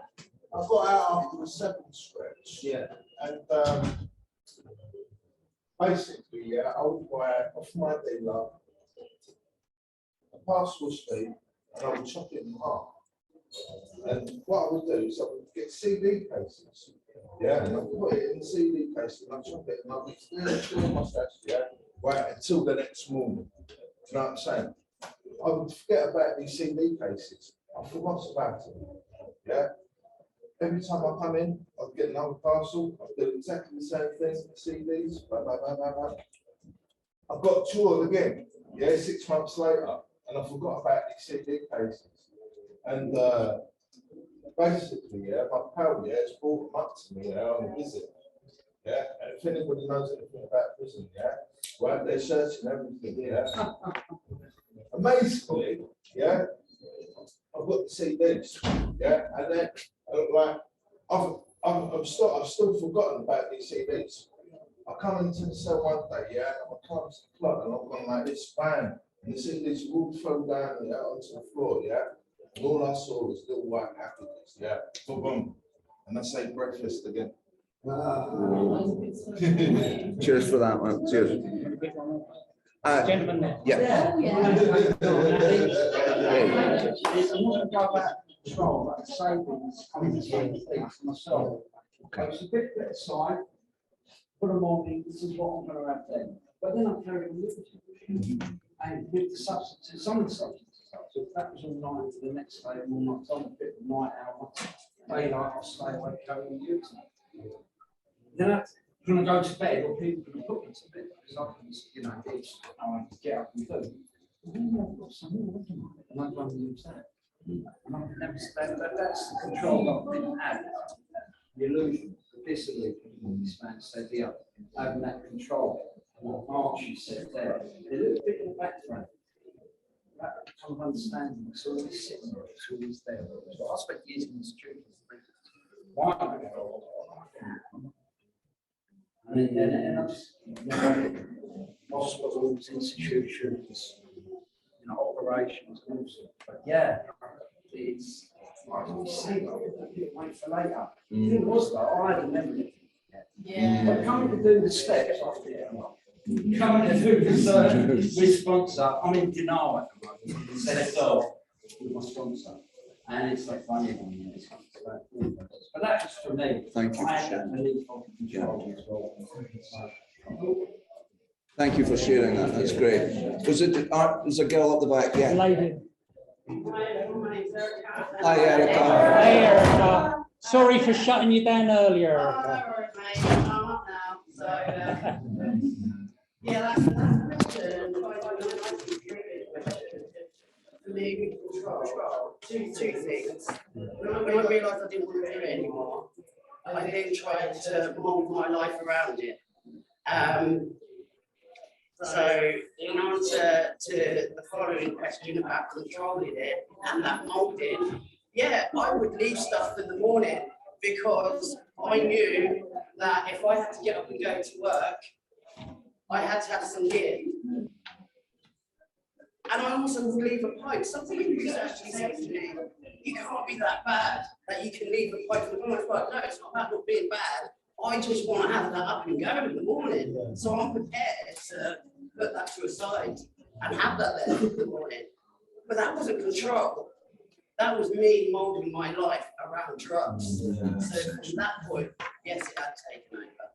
I got out after the 7th stretch. Yeah. And basically, I would buy off my dealer a parcel speed and I would chop it in half. And what I would do is I would get CD cases, and I would put it in the CD case and I'd chop it and I'd store my stash, right until the next morning. Do you know what I'm saying? I would forget about these CD cases. I forgot about them, every time I come in, I'll get another parcel, I'll do exactly the same thing, CDs, blah, blah, blah, blah, blah. I've got toured again, yeah, 6 months later, and I forgot about these CD cases. And basically, yeah, my pal, yeah, has brought them up to me, yeah, on a visit. Yeah, and if anybody knows anything about prison, yeah, right, they're searching everything, yeah. Amazingly, yeah, I've got the CDs, yeah, and then like I've still forgotten about these CDs. I come into the cell one day, yeah, and I climb to the plug and I've gone like this, bam, and the CDs all fell down onto the floor, yeah. And all I saw was little white packages, yeah, boom, and I say breakfast again. Cheers for that one. Cheers. Gentlemen there. Yeah. I'm not go about control, but savings coming to myself. Okay, it's a bit aside, put them on me, this is what I'm going to have then. But then I'm carrying with it. And with the substances, some of the substances, so if that was all night to the next day, and all night, on a bit of night out, daylight, I'll stay awake, go and use it. Then I'm going to go to bed, or people can put me to bed, because I can, you know, I want to get up and do. And I've got some more, and I'm going to use that. And I've never, that's the control I didn't have. The illusion, the disillusion, this man said here, having that control. What Archie said there, a little bit in the background. That kind of understanding, it's always sitting there, it's always there. So I spent years in institutions. Why? And I just, you know, hospitals, institutions, you know, operations, and all sorts. But yeah, it's like we see, wait for later. It was though, I had a memory. Yeah. But coming to do the steps, I feel. Coming to do the with sponsor, I'm in denial at the moment. Instead of go with my sponsor. And it's like funny when you but that's for me. Thank you. I had that belief of control as well. Thank you for sharing that. That's great. Was it there's a girl up the back? Yeah. Lady. Hi, Erica. Hey, Erica. Sorry for shutting you down earlier, Erica. Yeah, that's a question. For me, control. Two things. When I realised I didn't want to do it anymore, I then tried to mould my life around it. So, in answer to the following question about controlling it and that moulding, yeah, I would leave stuff in the morning because I knew that if I had to get up and go to work, I had to have some gear. And I also would leave a pipe. Something used to actually say to me, you can't be that bad that you can leave a pipe for the morning. I was like, no, it's not about not being bad. I just want to have that up and go in the morning. So I'm prepared to put that to a side and have that there in the morning. But that wasn't control. That was me moulding my life around drugs. So from that point, yes, it had taken over.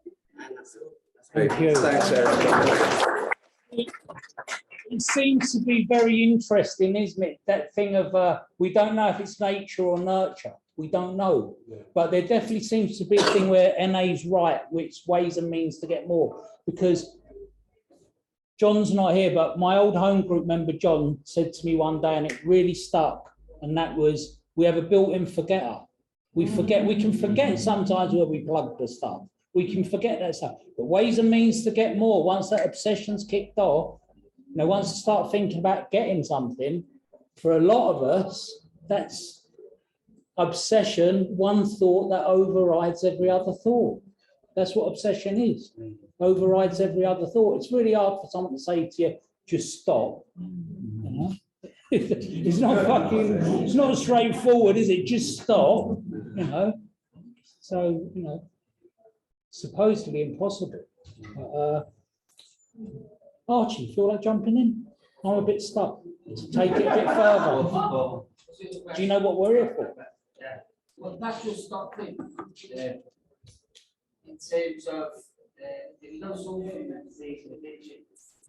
And that's all. Thank you. Thanks, Erica. It seems to be very interesting, isn't it? That thing of we don't know if it's nature or nurture. We don't know. But there definitely seems to be a thing where NA's right, which ways and means to get more. Because John's not here, but my old home group member, John, said to me one day, and it really stuck. And that was, we have a built-in forgetter. We can forget sometimes where we plug the stuff. We can forget that stuff. But ways and means to get more, once that obsession's kicked off, you know, once you start thinking about getting something, for a lot of us, that's obsession, one thought that overrides every other thought. That's what obsession is. Overrides every other thought. It's really hard for someone to say to you, just stop. You know? It's not fucking, it's not straightforward, is it? Just stop, you know. So, you know, supposedly impossible. Archie, feel like jumping in? I'm a bit stuck. To take it a bit further. Do you know what we're here for? Yeah. Well, that's just stop thing. In terms of if you don't solve it, disease in addiction,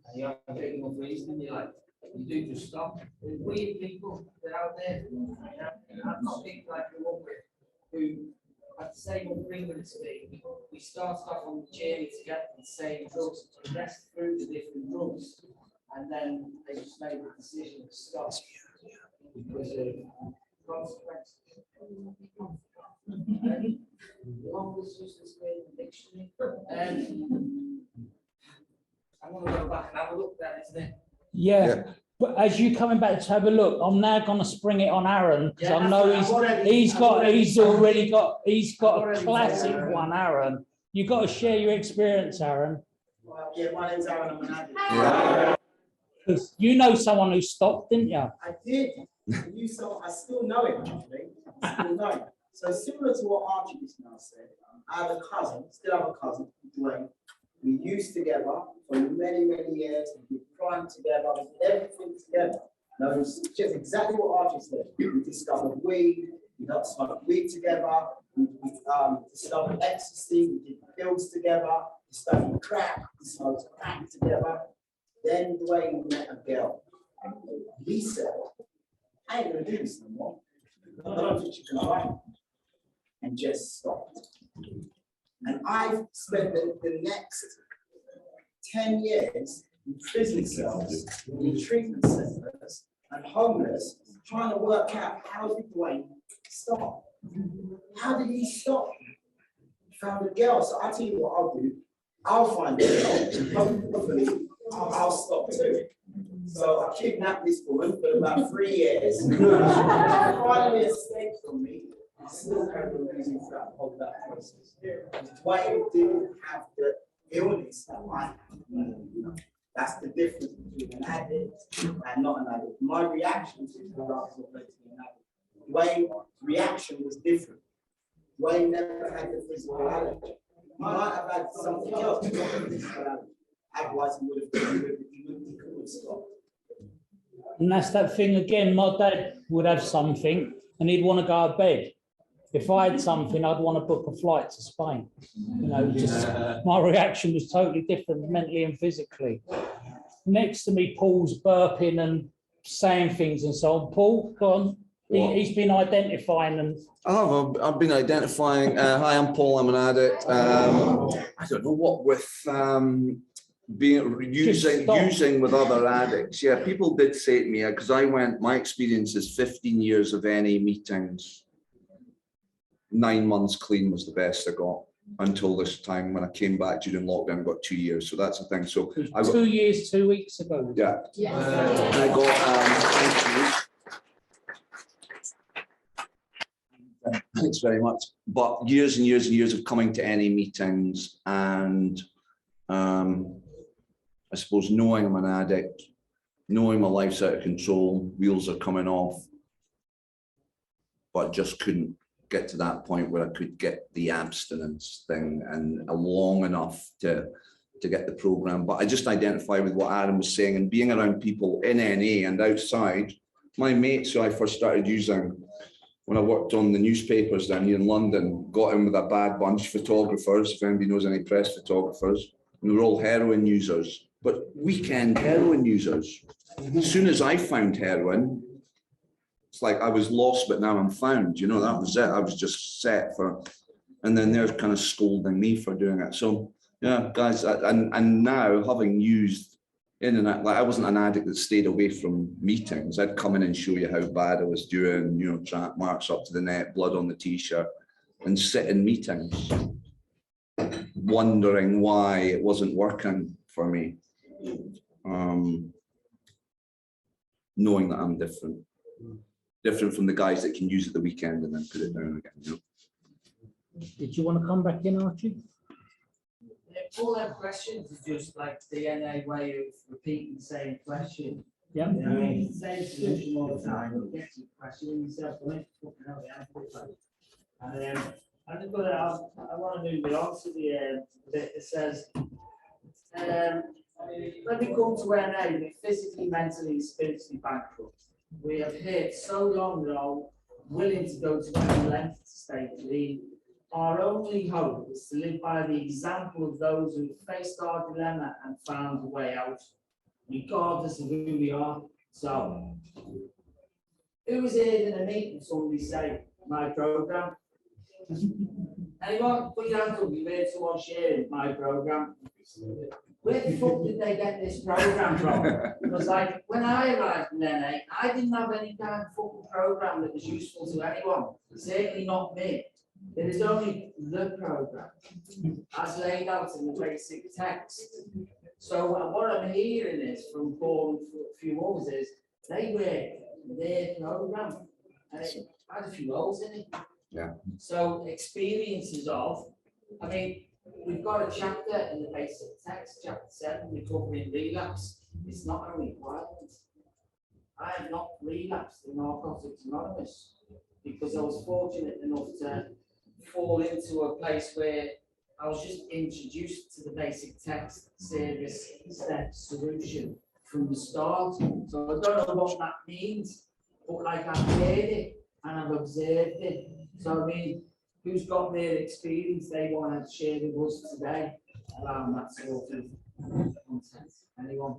and you have a big enough reason, you're like, you do just stop. There's weird people that are out there. I'm not people like the one with who had the same agreement to me. We started off on the journey to get the same drugs, to progress through the different drugs, and then they just made the decision to stop because of consequences. Longest useless word in the dictionary. I'm going to go back and have a look there, isn't it? Yeah. But as you coming back to have a look, I'm now going to spring it on Aaron because I know he's got a classic one, Aaron. You've got to share your experience, Aaron. Well, yeah, my name's Aaron. I'm an addict. Yeah. Because you know someone who stopped, didn't you? I did. I still know him, actually. I still know him. So similar to what Archie just now said, I have a cousin, still have a cousin, Dwayne. We used together for many, many years. We crime together, we did everything together. Now, it's just exactly what Archie said. We discovered weed, we got to smoke weed together, we discovered ecstasy, we did pills together, we studied crack, we smoked crack together. Then Dwayne met a girl. And he said, I ain't gonna do this no more. I don't think you can find me. And just stopped. And I've spent the next 10 years in prison cells, in treatment centers, and homeless, trying to work out how did Dwayne stop? How did he stop? He found a girl. So I'll tell you what I'll do. I'll find a girl. Hopefully, I'll stop too. So I kidnapped this woman for about 3 years. She finally escaped from me. I still carry on using throughout the whole of that process. Dwayne didn't have the illness that I have. You know, that's the difference between an addict and not an addict. My reaction to the drugs was to be an addict. Dwayne's reaction was different. Dwayne never had the physical allergy. He might have had something else, but not the physical allergy. Otherwise, he would have stopped. And that's that thing again. My dad would have something and he'd want to go to bed. If I had something, I'd want to book a flight to Spain. You know, just my reaction was totally different mentally and physically. Next to me, Paul's burping and saying things and so on. Paul, go on. He's been identifying and. I've been identifying. Hi, I'm Paul. I'm an addict. I don't know what with using with other addicts. Yeah, people did say to me because my experience is 15 years of NA meetings. 9 months clean was the best I got until this time when I came back during lockdown. Got 2 years, so that's the thing. So I got 2 years, 2 weeks ago. Yeah. And I got thanks very much. But years and years and years of coming to any meetings and I suppose knowing I'm an addict, knowing my life's out of control, wheels are coming off, but just couldn't get to that point where I could get the abstinence thing and long enough to get the program. But I just identify with what Aaron was saying, and being around people in NA and outside. My mates who I first started using when I worked on the newspapers down here in London, got in with a bad bunch of photographers, if anybody knows any press photographers, and they were all heroin users, but weekend heroin users. As soon as I found heroin, it's like I was lost, but now I'm found. You know, that was it. I was just set for, and then they're kind of scolding me for doing it. So yeah, guys, and now having used in and out, like I wasn't an addict that stayed away from meetings. I'd come in and show you how bad I was doing, you know, track marks up to the neck, blood on the t-shirt, and sit in meetings, wondering why it wasn't working for me. Knowing that I'm different from the guys that can use it the weekend and then put it down again. You know? Did you want to come back in, Archie? All our questions is just like the NA way of repeating the same question. Yeah. You know, it's the same solution all the time. You get to the question yourself, and I just got I want to move it on to the bit that says, when we come to NA, we're physically, mentally, and spiritually bankrupt. We have hit so long now, willing to go to any length to stay clean. Our only hope is to live by the example of those who faced our dilemma and found a way out, regardless of who we are. So, who was here in a meeting, somebody say, my program? Anyone, put your hands up, you've heard someone sharing my program. Where the fuck did they get this program from? Because like, when I arrived in NA, I didn't have any kind of fucking program that was useful to anyone, certainly not me. It is only the program, as laid out in the basic text. So what I'm hearing is from Paul and a few others is, they were their program, and it had a few holes in it. Yeah. So experiences of, I mean, we've got a chapter in the basic text, chapter 7, recovering relapse. It's not a requirement. I have not relapsed in Narcotics Anonymous because I was fortunate enough to fall into a place where I was just introduced to the basic text, service, step, solution from the start. So I don't know what that means, but like I've heard it and I've observed it. So I mean, who's got their experience they want to share with us today around that sort of content? Anyone?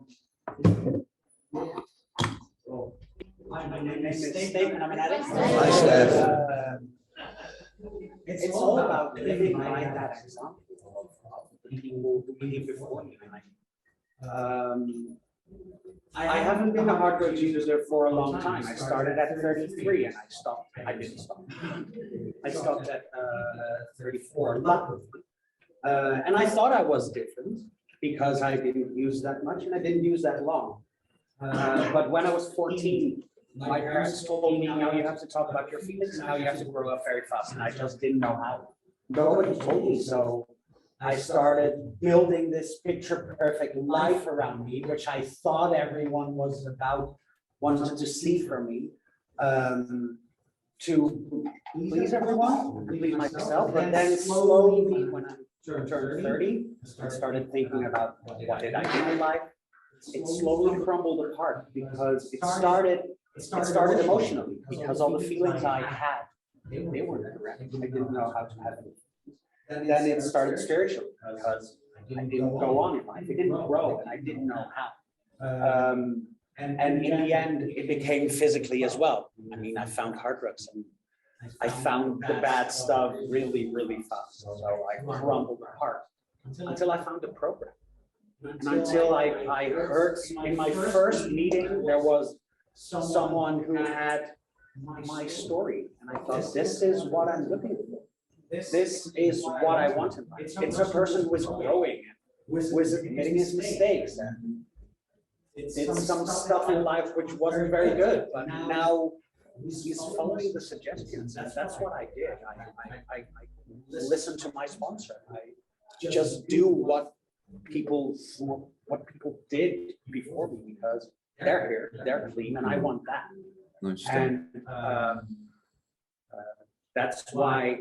Oh. Hi, my name is Stephen. I'm an addict. Hi, Steph. It's all about living by that example of the people who came before me. I haven't been a hard drug user for a long time. I started at 33 and I stopped. I didn't stop. I stopped at 34. Luckily. And I thought I was different because I didn't use that much and I didn't use that long. But when I was 14, my parents told me, now you have to talk about your feelings, now you have to grow up very fast. And I just didn't know how. Nobody told me. So I started building this picture perfect life around me, which I thought everyone was wanted to see from me, to please everyone, please myself. But then slowly, when I turned 30, I started thinking about what did I do in my life. It slowly crumbled apart because it started emotionally, because all the feelings I had, they weren't correct. I didn't know how to have it. Then it started spiritually because I didn't go on in life. I didn't grow and I didn't know how. And in the end, it became physically as well. I mean, I found hard drugs and I found the bad stuff really, really fast. So I crumbled apart until I found a program. And until I heard in my first meeting, there was someone who had my story. And I thought, this is what I'm looking for. This is what I want in life. It's a person who is growing, who is admitting his mistakes, and did some stuff in life which wasn't very good, but now he's following the suggestions, and that's what I did. I listened to my sponsor. I just do what people did before me because they're here, they're clean, and I want that. And that's why.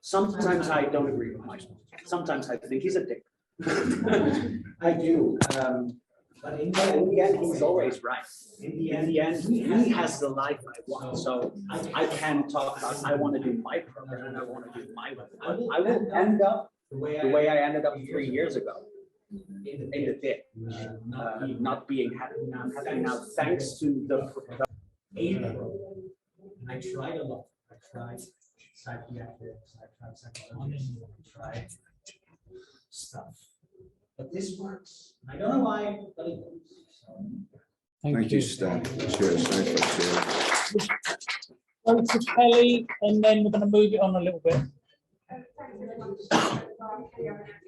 Sometimes I don't agree with my sponsor. Sometimes I think he's a dick. I do. But in the end, he's always right. In the end, he has the life I want. So I can talk about, I want to do my program and I want to do my way. But I will end up the way I ended up 3 years ago, in the dip, not being happy. I'm happy now thanks to the I tried a lot. I tried psychiatrics, I tried psychology, I tried stuff. But this works. I don't know why, but it works. So. Thank you, Stan. Cheers. Cheers. Go to Kelly, and then we're going to move it on a little bit.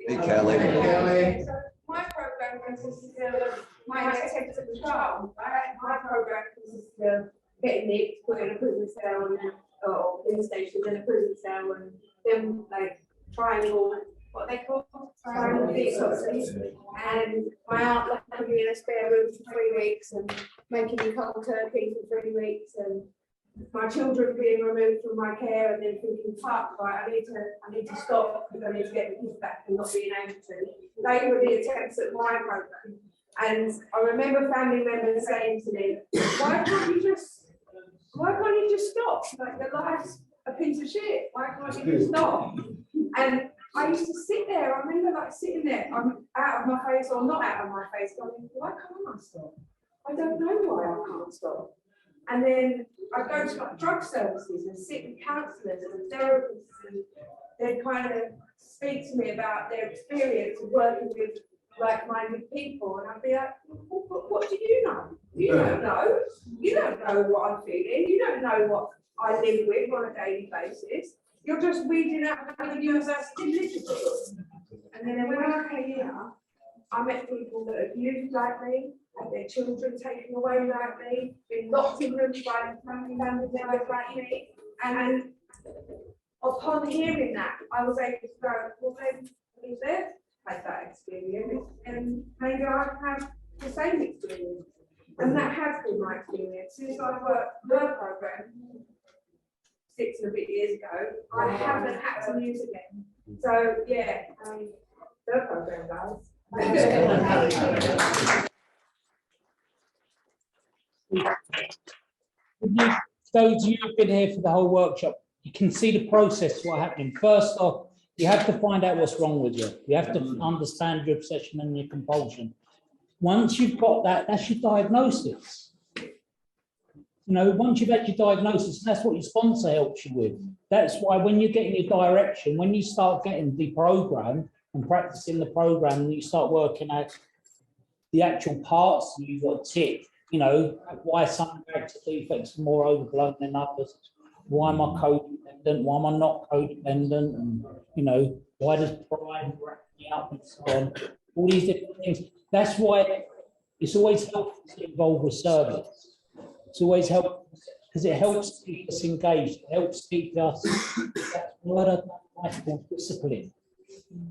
Hey, Kelly. Hey, so my program consists of my attempts at the trial. My program consists of getting nicked, put in a prison cell, or in the station, then a prison cell, and then like triangle, what they call triangle detoxes. And my aunt left me in a spare room for 3 weeks and making me cold turkey for 3 weeks, and my children being removed from my care, and then thinking, fuck, right, I need to stop because I need to get the kids back and not being able to. They were the attempts at my program. And I remember family members saying to me, why can't you just stop? Like, your life's a piece of shit. Why can't you just stop? And I used to sit there. I remember like sitting there, I'm out of my face or not out of my face, going, why can't I stop? I don't know why I can't stop. And then I go to like drug services and sit with counsellors and therapists, and they kind of speak to me about their experience of working with like-minded people, and I'd be like, what do you know? You don't know. You don't know what I'm feeling. You don't know what I live with on a daily basis. You're just reading out of the university literature. And then when I came here, I met people that have used like me, had their children taken away like me, been locked in rooms by family members like me. And upon hearing that, I was able to go, well, then, if they've had that experience, and maybe I have the same experience. And that has been my experience. Since I worked the program 6 and a bit years ago, I haven't had to use again. So, yeah, the program does. Those you've been here for the whole workshop, you can see the process, what happening. First off, you have to find out what's wrong with you. You have to understand your obsession and your compulsion. Once you've got that, that's your diagnosis. You know, once you've had your diagnosis, that's what your sponsor helps you with. That's why when you're getting your direction, when you start getting the program and practicing the program, and you start working out the actual parts that you've got to tick, you know, why some character defects are more overblown than others. Why am I codependent? Why am I not codependent? And, you know, why does pride wrap me up and so on? All these different things. That's why it's always helpful to get involved with service. It's always helpful because it helps keep us engaged. It helps keep us, that's what I like called discipline.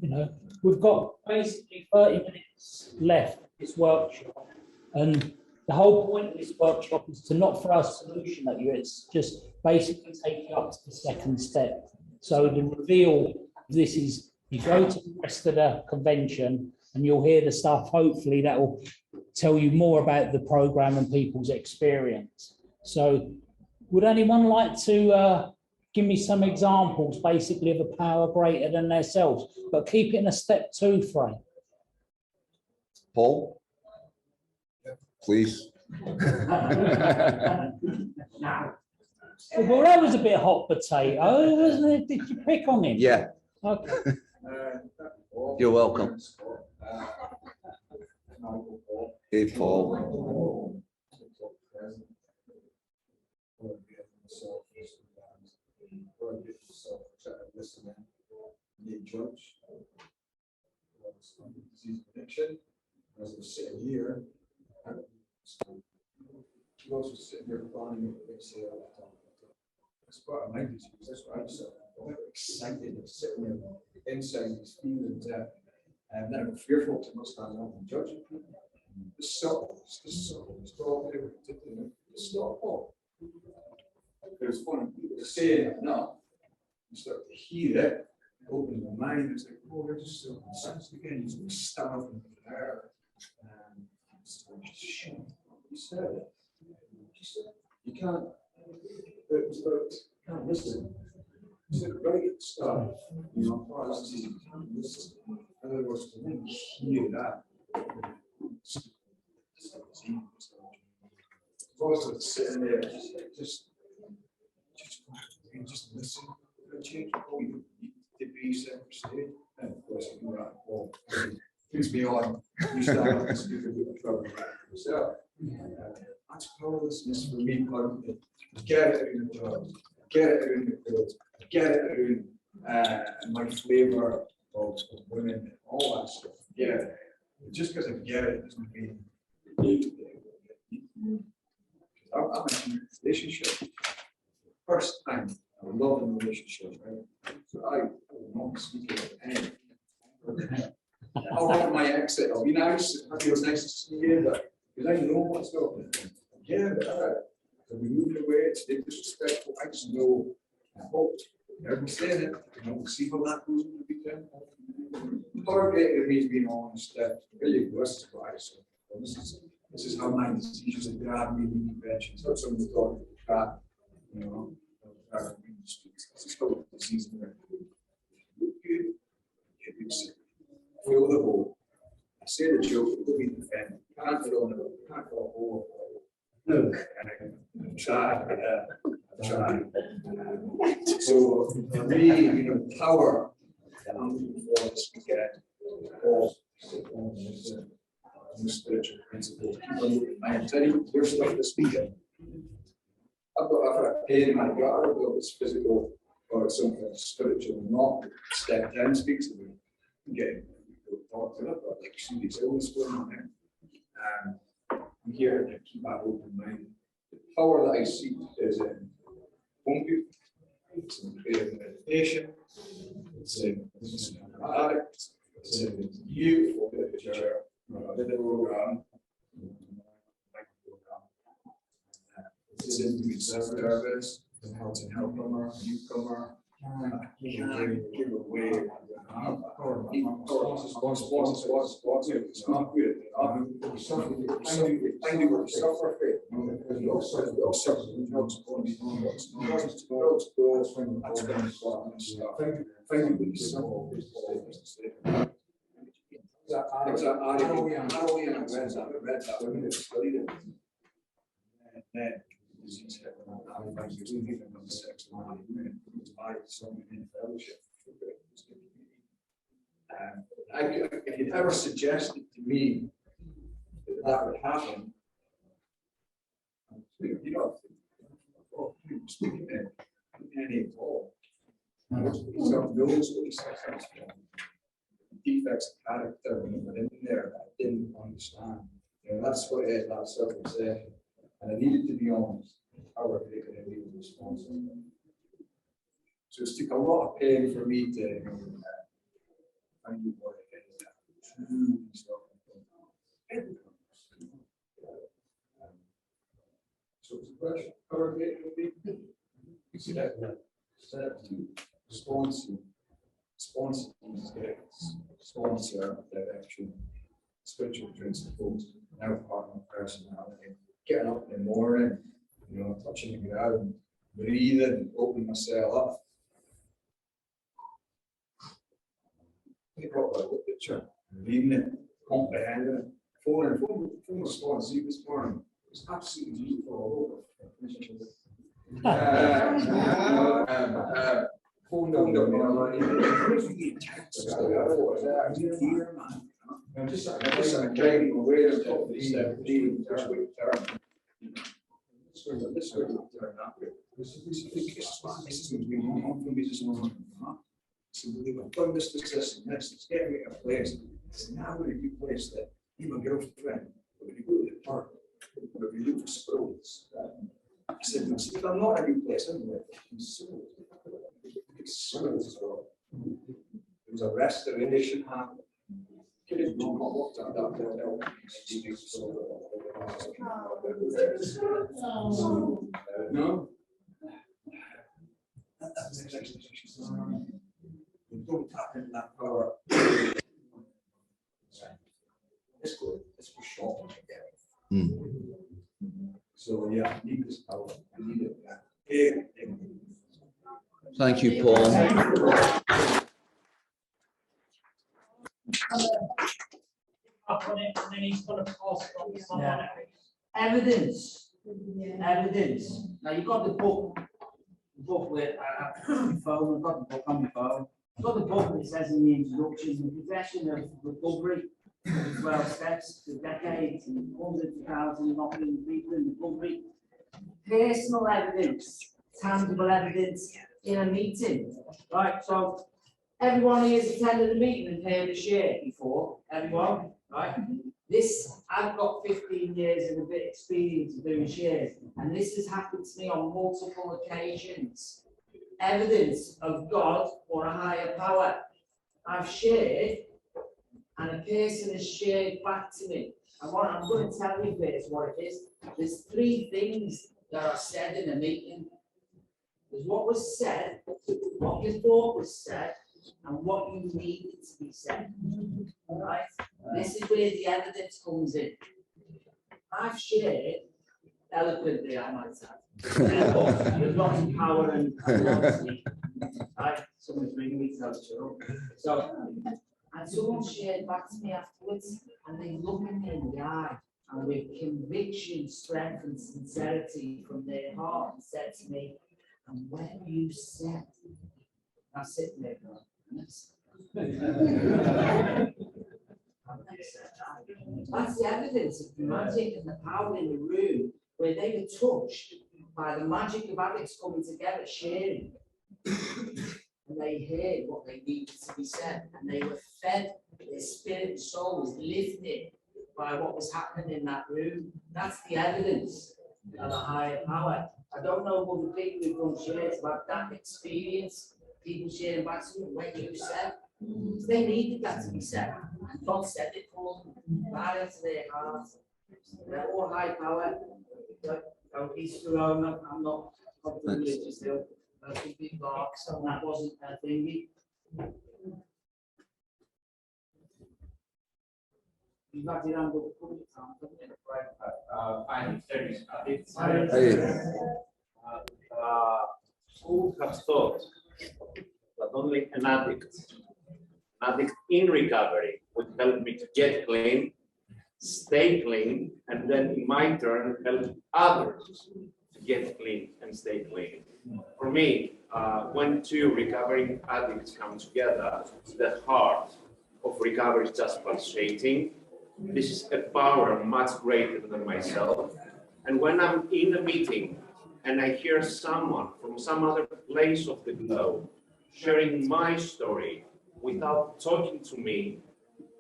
You know, we've got basically 30 minutes left of this workshop. And the whole point of this workshop is to not throw a solution at you. It's just basically take you up to the second step. So the reveal of this is you go to the rest of the convention and you'll hear the stuff, hopefully that will tell you more about the program and people's experience. So would anyone like to give me some examples basically of a power greater than themselves, but keep it in a step 2 frame? Paul? Please. Well, that was a bit hot potato, wasn't it? Did you pick on him? Yeah. Okay. You're welcome. Hey, Paul. As I was sitting here, I was just sitting here planning that's part of my disease. That's what I was excited of sitting there inside these feelings. And then I'm fearful to must stand up and judge people. Just stop. Just stop. Just stop. There's funny people saying it enough. You start to hear it, open your mind. It's like, oh, they're just so incensed again. He's like starving there. You said it. You can't. Can't listen. You said right at the start. You know, you can't listen. In other words, to really hear that. Also sitting there, just listen. Change the piece every stage, and of course you are all things beyond you start to speak a bit of trouble yourself. That's powerlessness for me. Get it in the job, get it in the field, get it in my flavor of women, all that stuff. Yeah, just because I get it doesn't mean I'm in a relationship. First time I love a relationship, right? So I will not speak about anything. I'll have my exit. I'll be nice. It feels nice to see you, but because I know what's going on. Yeah, but we moved away. It's disrespectful. I just know. I hope never saying it. We'll see how that goes in the weekend. Part of it means being honest. Really, this is why. This is how my decisions have grabbed me in conventions. How someone's thought that, you know, it's called disease. Look good, get good sick. Fill the hole. Say the joke, it will be defended. Can't fill it, can't fill a hole. Look, I'm trying, I'm trying. So for me, you know, power, I'm looking for this weekend, all spiritual principles. I'm telling you, your stuff this weekend. I've got a pain in my gut, whether it's physical or it's something spiritual, not step 10 speaks to me. I'm getting talked to it, but like somebody's illness going on there. I'm here to keep that open mind. The power that I see is in focus, it's in creative meditation, it's in addicts, it's in beautiful literature, the program. It's in doing service, and how to help them or newcomer. Give away. It's not good. Suffer faith. If you'd ever suggested to me that that would happen, you know, speaking in any at all. Some knows what he says. Defects of character within there that I didn't understand. You know, that's what it is, that self-obsession. And I needed to be honest. How I take it and responsible. So it's took a lot of pain for me to find what it is that truly self-important. So it's a question. Power of it would be. You see that? Step 2. Sponsor these gifts. Sponsor direction. Spiritual principles. Now part of my personality. Getting up in the morning, you know, touching the ground, breathing, opening myself up. Think about the picture, reading it, comprehending it. Phone response, see this morning. It's absolutely beautiful all over. Phone I'm just driving away of the 17 this way turn. This way turn that way. This is going to be on for me this morning. So we've done this, let's get me a place. It's now a new place that you and my girlfriend, when you go to the park, when you look for schools. I said, I'm not a new place anyway. It's as well. There was a restoration happening. No. Don't tap into that power. Let's go shopping again. So yeah, I need this power. I need it. Thank you, Paul. Up on it, and then he's got to pass it on to someone else. Evidence. Evidence. Now you've got the book with phone. I've got the book on my phone. I've got the book that says in the introduction, the possession of recovery, 12 steps to decades and hundreds of thousands of people in recovery. Personal evidence, tangible evidence in a meeting. Right, so everyone here has attended a meeting and heard a share before. Everyone, right? This, I've got 15 years and a bit experience of doing shares, and this has happened to me on multiple occasions. Evidence of God or a higher power. I've shared, and a person has shared back to me. And what I'm going to tell you is what it is. There's 3 things that are said in a meeting. There's what was said, what you thought was said, and what you needed to be said. All right? This is where the evidence comes in. I've shared eloquently, I might add. There's lots of power and honesty. Right? Someone's bringing me to that show. So, and someone shared back to me afterwards, and they look at me in the eye, and with conviction, strength, and sincerity from their heart, and said to me, "And when you said," I'm sitting there going, that's the evidence of the magic and the power in the room, where they were touched by the magic of addicts coming together, sharing. And they heard what they needed to be said, and they were fed, their spirit and soul was lifted by what was happening in that room. That's the evidence of a higher power. I don't know what the people who've done shares about that experience, people sharing about something when you said. They needed that to be said. And God said it for them, right into their hearts. They're all high power. Each their own. I'm not religious still. I think big box, so that wasn't a thingy. You've had your hand up a couple of times, haven't you? Schools have taught that only an addict in recovery would help me to get clean, stay clean, and then in my turn help others to get clean and stay clean. For me, when two recovering addicts come together, the heart of recovery is just pulsating. This is a power much greater than myself. And when I'm in a meeting and I hear someone from some other place of the globe sharing my story without talking to me,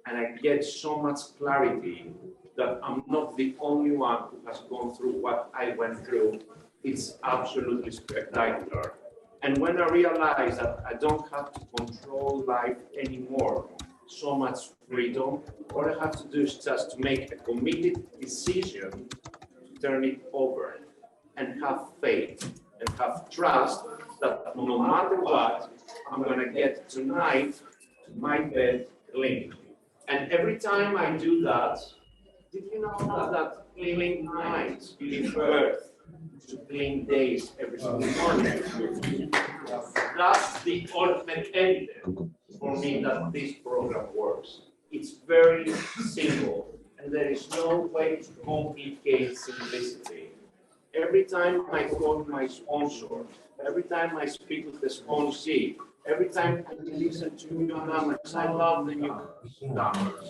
and I get so much clarity that I'm not the only one who has gone through what I went through, it's absolutely spectacular. And when I realize that I don't have to control life anymore, so much freedom, all I have to do is just to make a committed decision to turn it over and have faith and have trust that no matter what, I'm going to get tonight to my bed clean. And every time I do that, did you know that clean nights give birth to clean days every single morning? That's the ultimate evidence for me that this program works. It's very simple, and there is no way to complicate simplicity. Every time I call my sponsor, every time I speak with the sponsee, every time I listen to new numbers, I love the newcomers.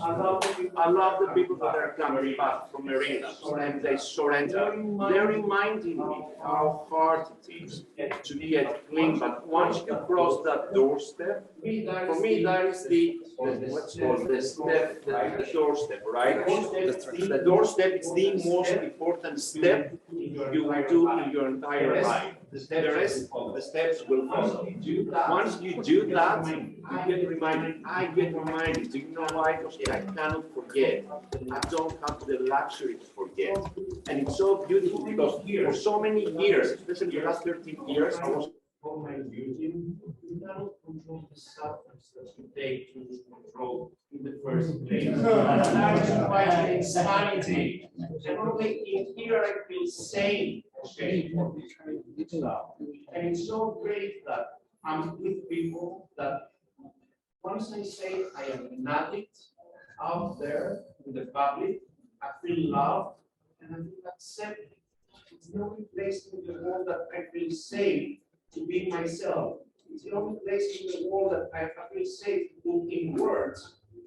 I love the people that are coming back from arenas and they surrender. They're reminding me how hard it is to get clean. But once you cross that doorstep, for me that is what's called the doorstep, right? The doorstep is the most important step you will do in your entire life. The rest of the steps will follow. Once you do that, you get reminded, I get reminded. Do you know why? Because I cannot forget. I don't have the luxury to forget. And it's so beautiful because for so many years, especially the last 13 years, I was on my duty. You cannot control the substance that you take to control in the first place. That is quite insanity. And only in here I feel sane. Okay. And it's so great that I'm with people that once I say I am an addict out there in the public, I feel loved and I feel accepted. It's the only place in the world that I feel safe to be myself. It's the only place in the world that I feel safe to put in words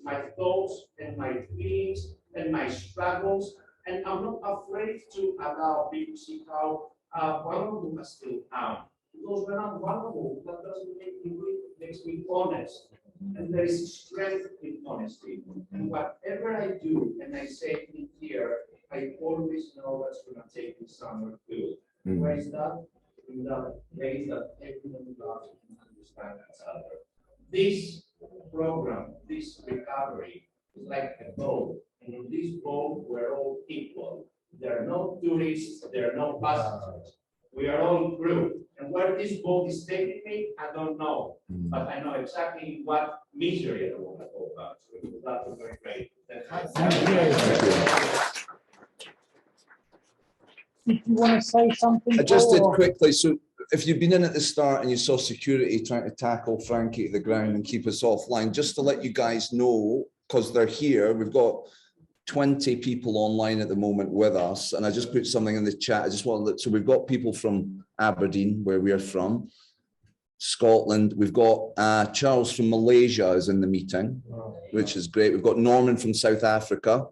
my thoughts and my feelings and my struggles. And I'm not afraid to allow people to see how vulnerable I still am. Because when I'm vulnerable, that doesn't make me weak, it makes me honest. And there is strength in honesty. And whatever I do and I say in here, I always know that's going to take me somewhere good. Where is that? In that place that everyone loves and understands each other. This program, this recovery, is like a boat. And in this boat, we're all equal. There are no tourists, there are no passengers. We are all crew. And where this boat is taking me, I don't know. But I know exactly what misery I want to go back to. That was very great. Thank you. Did you want to say something? I just did quickly. So if you've been in at the start and you saw security trying to tackle Frankie to the ground and keep us offline, just to let you guys know, because they're here, we've got 20 people online at the moment with us, and I just put something in the chat. I just want to, so we've got people from Aberdeen, where we are from, Scotland. We've got Charles from Malaysia is in the meeting, which is great. We've got Norman from South Africa.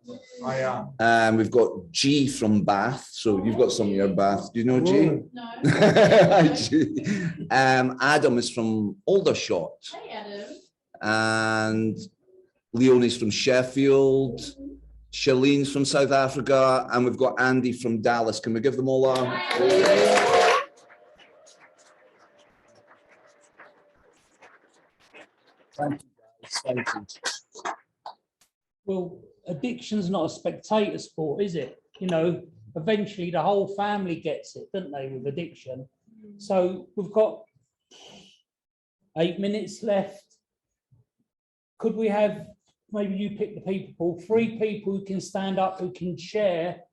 And we've got G from Bath. So you've got some in your Bath. Do you know G? No. Hi, G. Adam is from Aldershot. Hey, Adam. And Leonie's from Sheffield. Shalene's from South Africa. And we've got Andy from Dallas. Can we give them all a... Thank you, guys. Thank you. Well, addiction's not a spectator sport, is it? You know, eventually the whole family gets it, don't they, with addiction? So we've got 8 minutes left. Could we have, maybe you pick the people, 3 people who can stand up, who can share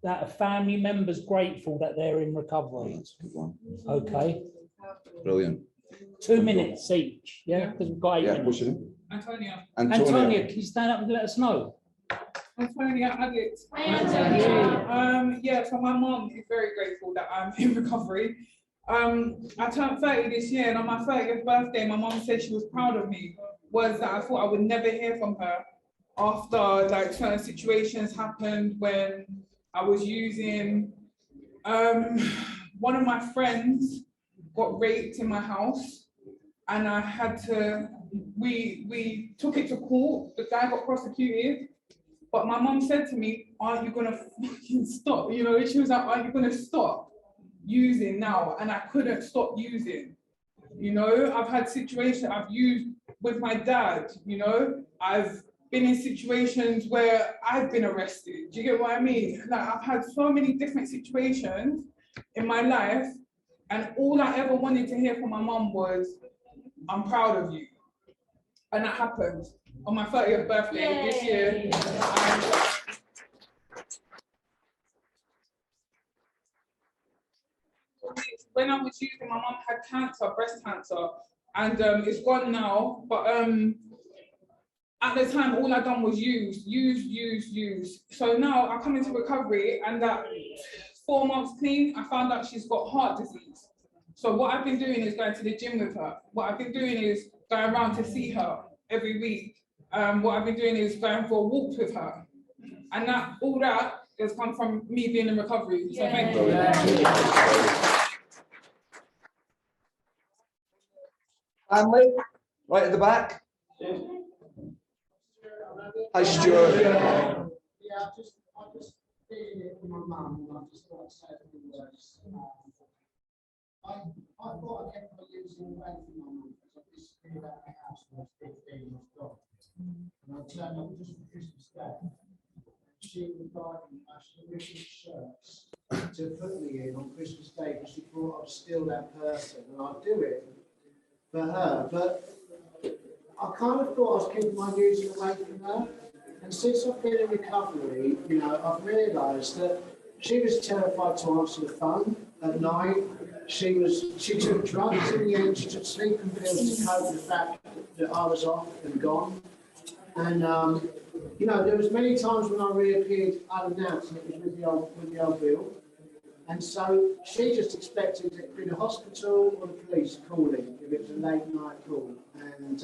that a family member's grateful that they're in recovery? That's a good one. Okay. Brilliant. 2 minutes each, yeah, because we've got 8 minutes. What's your name? Antonia. Antonia, can you stand up and let us know? Antonia Agate. Yeah, so my mom is very grateful that I'm in recovery. I turned 30 this year, and on my 30th birthday, my mom said she was proud of me. Was that I thought I would never hear from her after like certain situations happened when I was using. One of my friends got raped in my house, and I had to, we took it to court. The guy got prosecuted, but my mom said to me, aren't you gonna fucking stop? You know, she was like, aren't you gonna stop using now? And I couldn't stop using. You know, I've had situations I've used with my dad, you know, I've been in situations where I've been arrested. Do you get what I mean? Like, I've had so many different situations in my life, and all I ever wanted to hear from my mom was, I'm proud of you. And that happened on my 30th birthday this year. When I was using, my mom had cancer, breast cancer, and it's gone now. But at the time, all I done was use. So now I come into recovery, and that 4 months clean, I found out she's got heart disease. So what I've been doing is going to the gym with her. What I've been doing is going around to see her every week. What I've been doing is going for walks with her. And that all that has come from me being in recovery. So thank you. Family, right at the back. Hi, Stuart. Yeah, I just feeling it from my mum, and I just thought I'd say a few words. I thought I kept on using away from my mum because I disappeared out of the house when I was 15 years old. And I turned up just for Christmas Day. She would buy me Russian shirts to put me in on Christmas Day because she thought I was still that person, and I'd do it for her. But I kind of thought I was keeping my using away from her. And since I've been in recovery, you know, I've realised that she was terrified to answer the phone at night. She took drugs in the end. She took sleeping pills to cope with the fact that I was off and gone. And you know, there was many times when I reappeared unannounced, and it was with the old Bill. And so she just expected it to be the hospital or the police calling if it was a late night call. And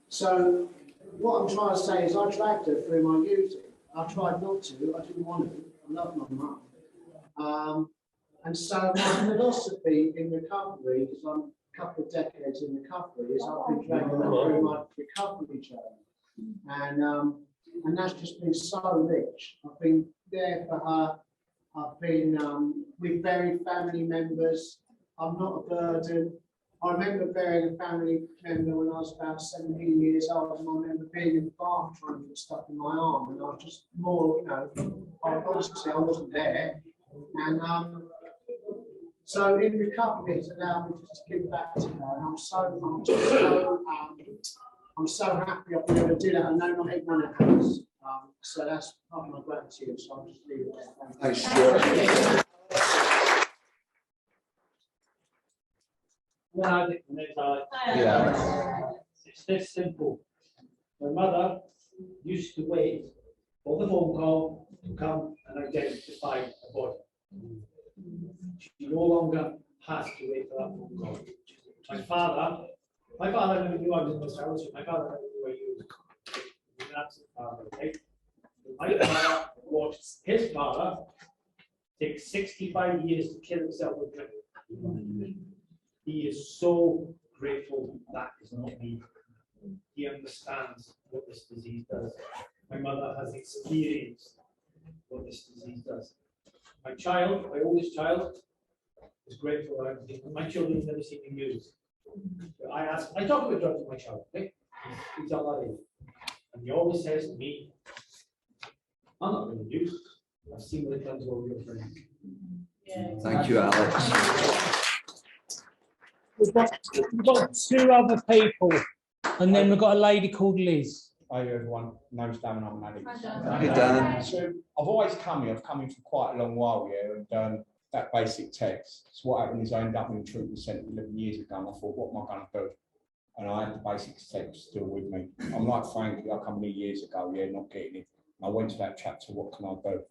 so what I'm trying to say is I dragged her through my using. I tried not to. I didn't want to. I love my mum. And so my philosophy in recovery, because I'm a couple of decades in recovery, is I've been dragging her through my recovery journey. And that's just been so rich. I've been there for her. I've been, we've buried family members. I'm not a burden. I remember burying a family member when I was about 17 years old, and I remember being in the bath trying to get stuff in my arm, and I was just more, you know, obviously I wasn't there. And so in recovery, it's allowed me just to give back to her, and I'm so happy I've been able to do that. I know not everyone has. So that's part of my gratitude. So I'll just leave it there. Thanks, Stuart. It's this simple. My mother used to wait for the phone call to come and identify a body. She no longer has to wait for that phone call. My father never knew I was in this house. My father never knew I was. He's an absent father, right? My father watched his father take 65 years to kill himself with drink. He is so grateful that is not me. He understands what this disease does. My mother has experienced what this disease does. My child, my oldest child, is grateful that my children have never seen me use. I talk about drugs with my child, okay? He's all that age. And he always says to me, I'm not going to use. I've seen what it comes over your friend. Thank you, Alex. We've got 2 other people, and then we've got a lady called Liz. Hi everyone, my name's Dan and I'm an addict. Hey Dan. So I've always come here, I've come in for quite a long while here and done that basic text. So what happened is I ended up in a treatment centre 11 years ago and I thought, what am I going to do? And I had the basic text still with me. I'm like Frankie, I come here years ago, yeah, not getting it. And I went to that chapter, what can I do?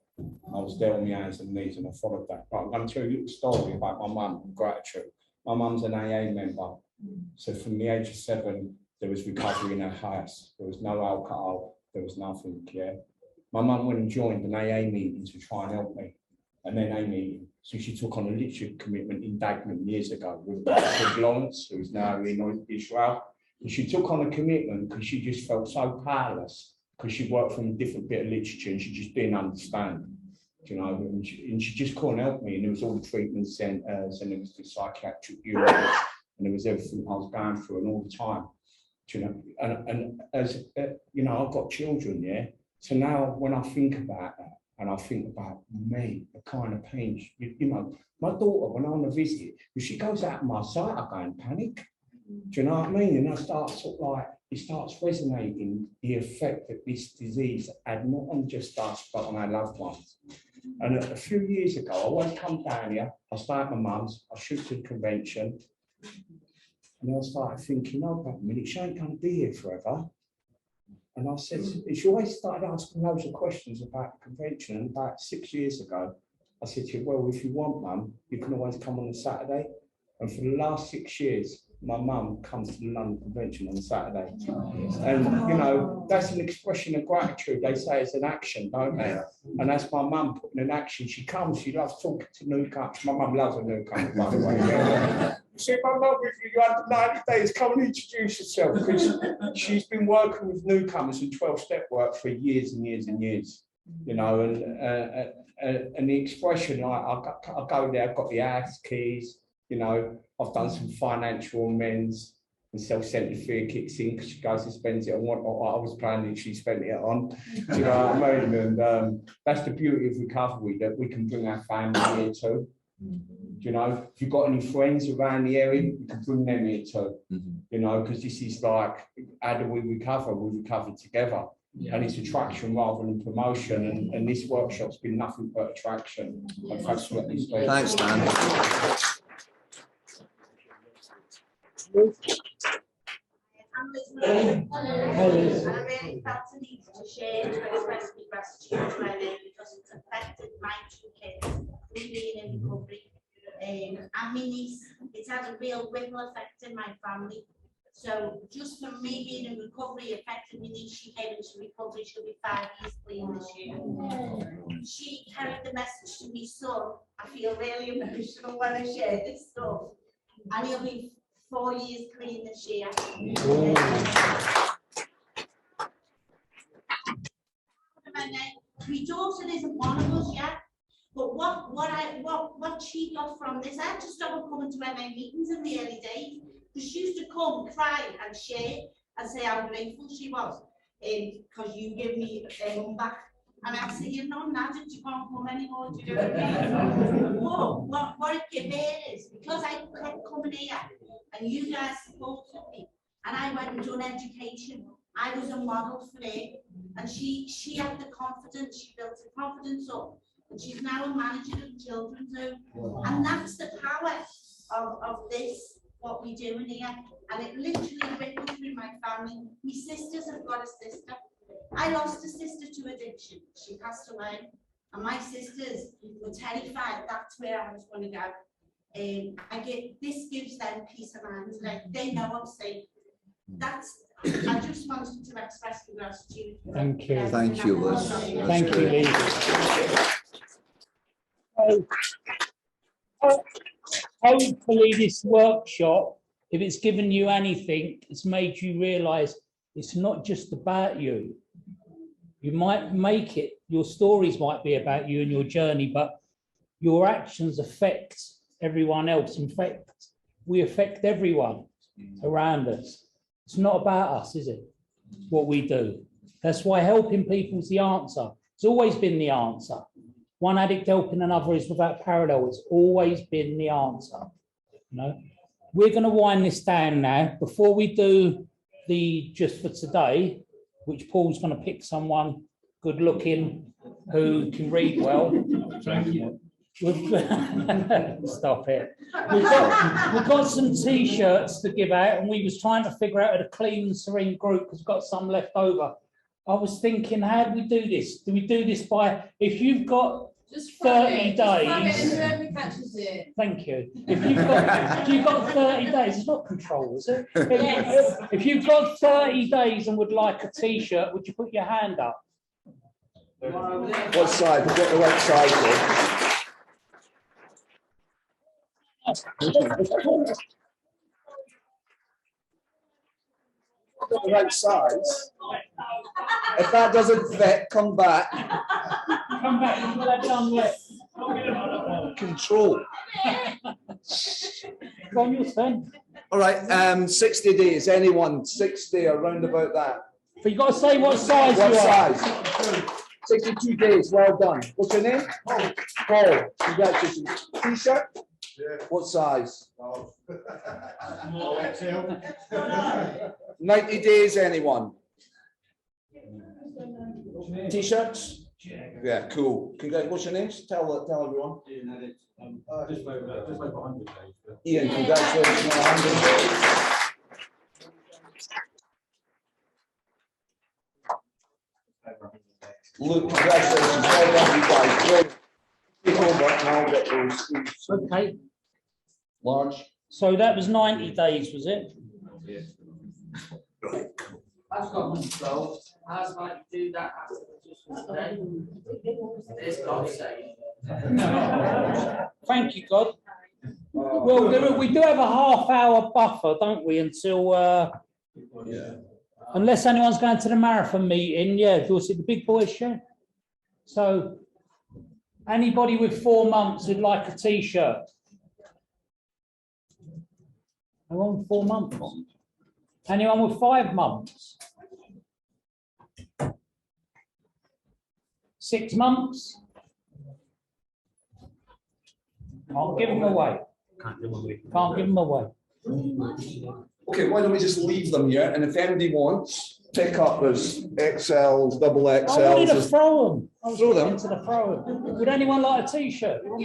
I was there on my hands and knees and I followed that. But I'm going to tell you a little story about my mum, gratitude. My mum's an AA member. So from the age of 7, there was recovery in her house. There was no alcohol. There was nothing, yeah. My mum went and joined an AA meeting to try and help me. An NA meeting. So she took on a literary commitment in Dagenham years ago with Lawrence, who's now in Israel. And she took on a commitment because she just felt so powerless because she worked from a different bit of literature and she just didn't understand. You know, and she just couldn't help me. And there was all the treatment centres and there was the psychiatric unit and there was everything I was going through and all the time. You know, and as you know, I've got children, yeah. So now when I think about that and I think about me, the kind of pain, you know, my daughter, when I'm on a visit, if she goes out of my sight, I go and panic. Do you know what I mean? And I start sort of like, it starts resonating the effect that this disease had not on just us, but on our loved ones. And a few years ago, I always come down here, I stay at my mum's, I shoot to the convention, and I started thinking, oh, wait a minute, she ain't going to be here forever. And I said, she always started asking loads of questions about the convention. And about 6 years ago, I said to her, well, if you want, Mum, you can always come on a Saturday. And for the last 6 years, my mum comes to the London Convention on Saturday. And, you know, that's an expression of gratitude. They say it's an action, don't they? And that's my mum putting an action. She comes, she loves talking to newcomers. My mum loves a newcomer, by the way. She said, my mum, if you had 90 days, come and introduce yourself. Because she's been working with newcomers in 12-step work for years and years and years. You know, and the expression, I go there, I've got the house keys, you know, I've done some financial amends and self-centered fear kicks in because she goes and spends it on what I was planning she spent it on. Do you know what I mean? And that's the beauty of recovery, that we can bring our family here too. You know, if you've got any friends around the area, you can bring them here too. You know, because this is like, how do we recover? We recover together. Yeah. And it's attraction rather than promotion. And this workshop's been nothing but attraction. Thanks, Dan. And I really felt the need to share, to express my gratitude to LA because it's affected my 2 kids being in recovery. And my niece, it's had a real ripple effect in my family. So just for me being in recovery affected my niece. She came into recovery, she'll be 5 years clean this year. She carried the message to me son. I feel really emotional when I share this stuff. And he'll be 4 years clean this year. My daughter isn't one of us yet, but what she got from this, I had to stop coming to MA meetings in the early days, because she used to come, cry and share and say how grateful she was, because you give me a mum back. And I say, you're not an addict, you can't come anymore, do you know what I mean? But what it gave her is, because I kept coming here, and you guys supported me, and I went and done education, I was a model for her, and she had the confidence, she built the confidence up, and she's now a manager of children's home. And that's the power of this, what we do in here, and it literally ripples through my family. My sisters have got a sister, I lost a sister to addiction. She passed away. And my sisters were terrified that's where I was going to go. This gives them peace of mind. Like they know I'm safe. I just wanted to express the gratitude. Thank you. Thank you, Liz. Thank you, Lee. Hopefully this workshop, if it's given you anything, it's made you realise it's not just about you. You might make it, your stories might be about you and your journey, but your actions affect everyone else. In fact, we affect everyone around us. It's not about us, is it? What we do. That's why helping people is the answer. It's always been the answer. One addict helping another is without parallel. It's always been the answer. You know? We're going to wind this down now. Before we do the just for today, which Paul's going to pick someone good looking who can read well. Frankie. Stop it. We've got some T-shirts to give out, and we was trying to figure out a clean and serene group because we've got some left over. I was thinking, how do we do this? Do we do this by, if you've got just 30 days. Whoever catches it. Thank you. If you've got 30 days, it's not control, is it? Yes. If you've got 30 days and would like a T-shirt, would you put your hand up? What side? We've got the right side here. The right size. If that doesn't fit, come back. Come back and we'll have done with control. Go on, your turn. All right, 60 days. Anyone 60 or round about that? But you got to say what size what you are. Size? 62 days. Well done. What's your name? Paul. Congratulations. T-shirt. Yeah. What size? 90 days, anyone? T-shirts? Yeah, cool. What's your name? Tell everyone. Ian, congratulations on 100 days. Luke, congratulations. Well done, you guys. Take over and I'll get those. Okay. Large. So that was 90 days, was it? Yes. I've got control. How's I do that after just today? It's God's sake. Thank you, God. Well, we do have a half-hour buffer, don't we, until unless anyone's going to the marathon meeting. Yeah, you'll see the big boys show. So anybody with 4 months would like a T-shirt. Anyone with 4 months? Anyone with 5 months? 6 months? Can't give them away. Can't give them away. Okay, why don't we just leave them here? And if anybody wants, pick up as XLs, double XLs. I wanted to throw them. Throw them. Into the throw. Would anyone like a T-shirt? Did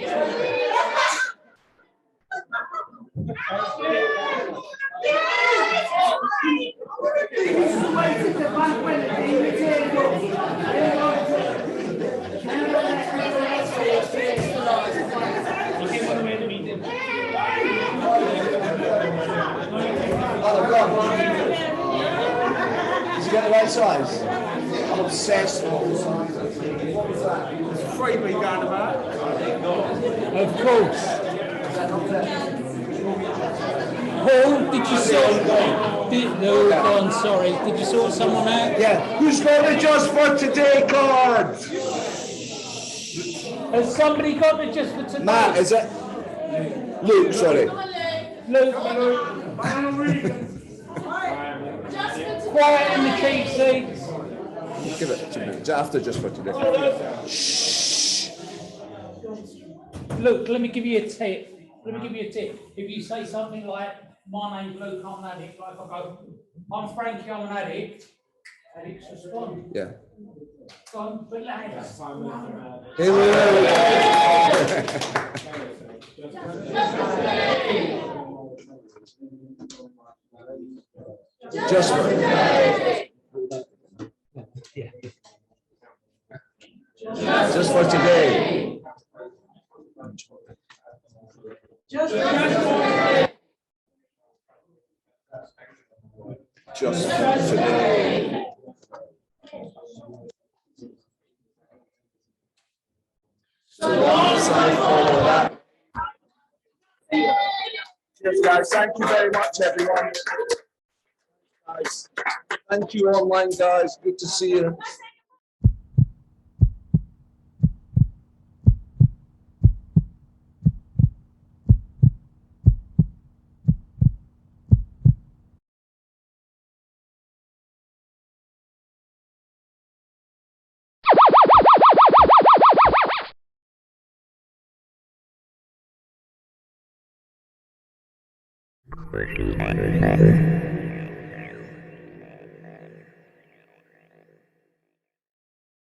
you get the right size? I'm obsessed with all sizes. What was that? Freebie going about. Of course. Paul, did you sort? No, go on, sorry. Did you sort someone out? Yeah. Who's got the just for today card? Has somebody got the just for today? Matt, is it? Luke, sorry. Luke. Quiet in the key seats. Give it 2 minutes after just for today. Shh. Look, let me give you a tip. If you say something like, my name's Luke, I'm an addict, like I go, I'm Frankie, I'm an addict, addicts respond. Yeah. Go on, but lads. Just for Just for today. Just for today. Just for today. So once I follow that. Yes, guys, thank you very much, everyone. Guys, thank you online, guys. Good to see you. Pretty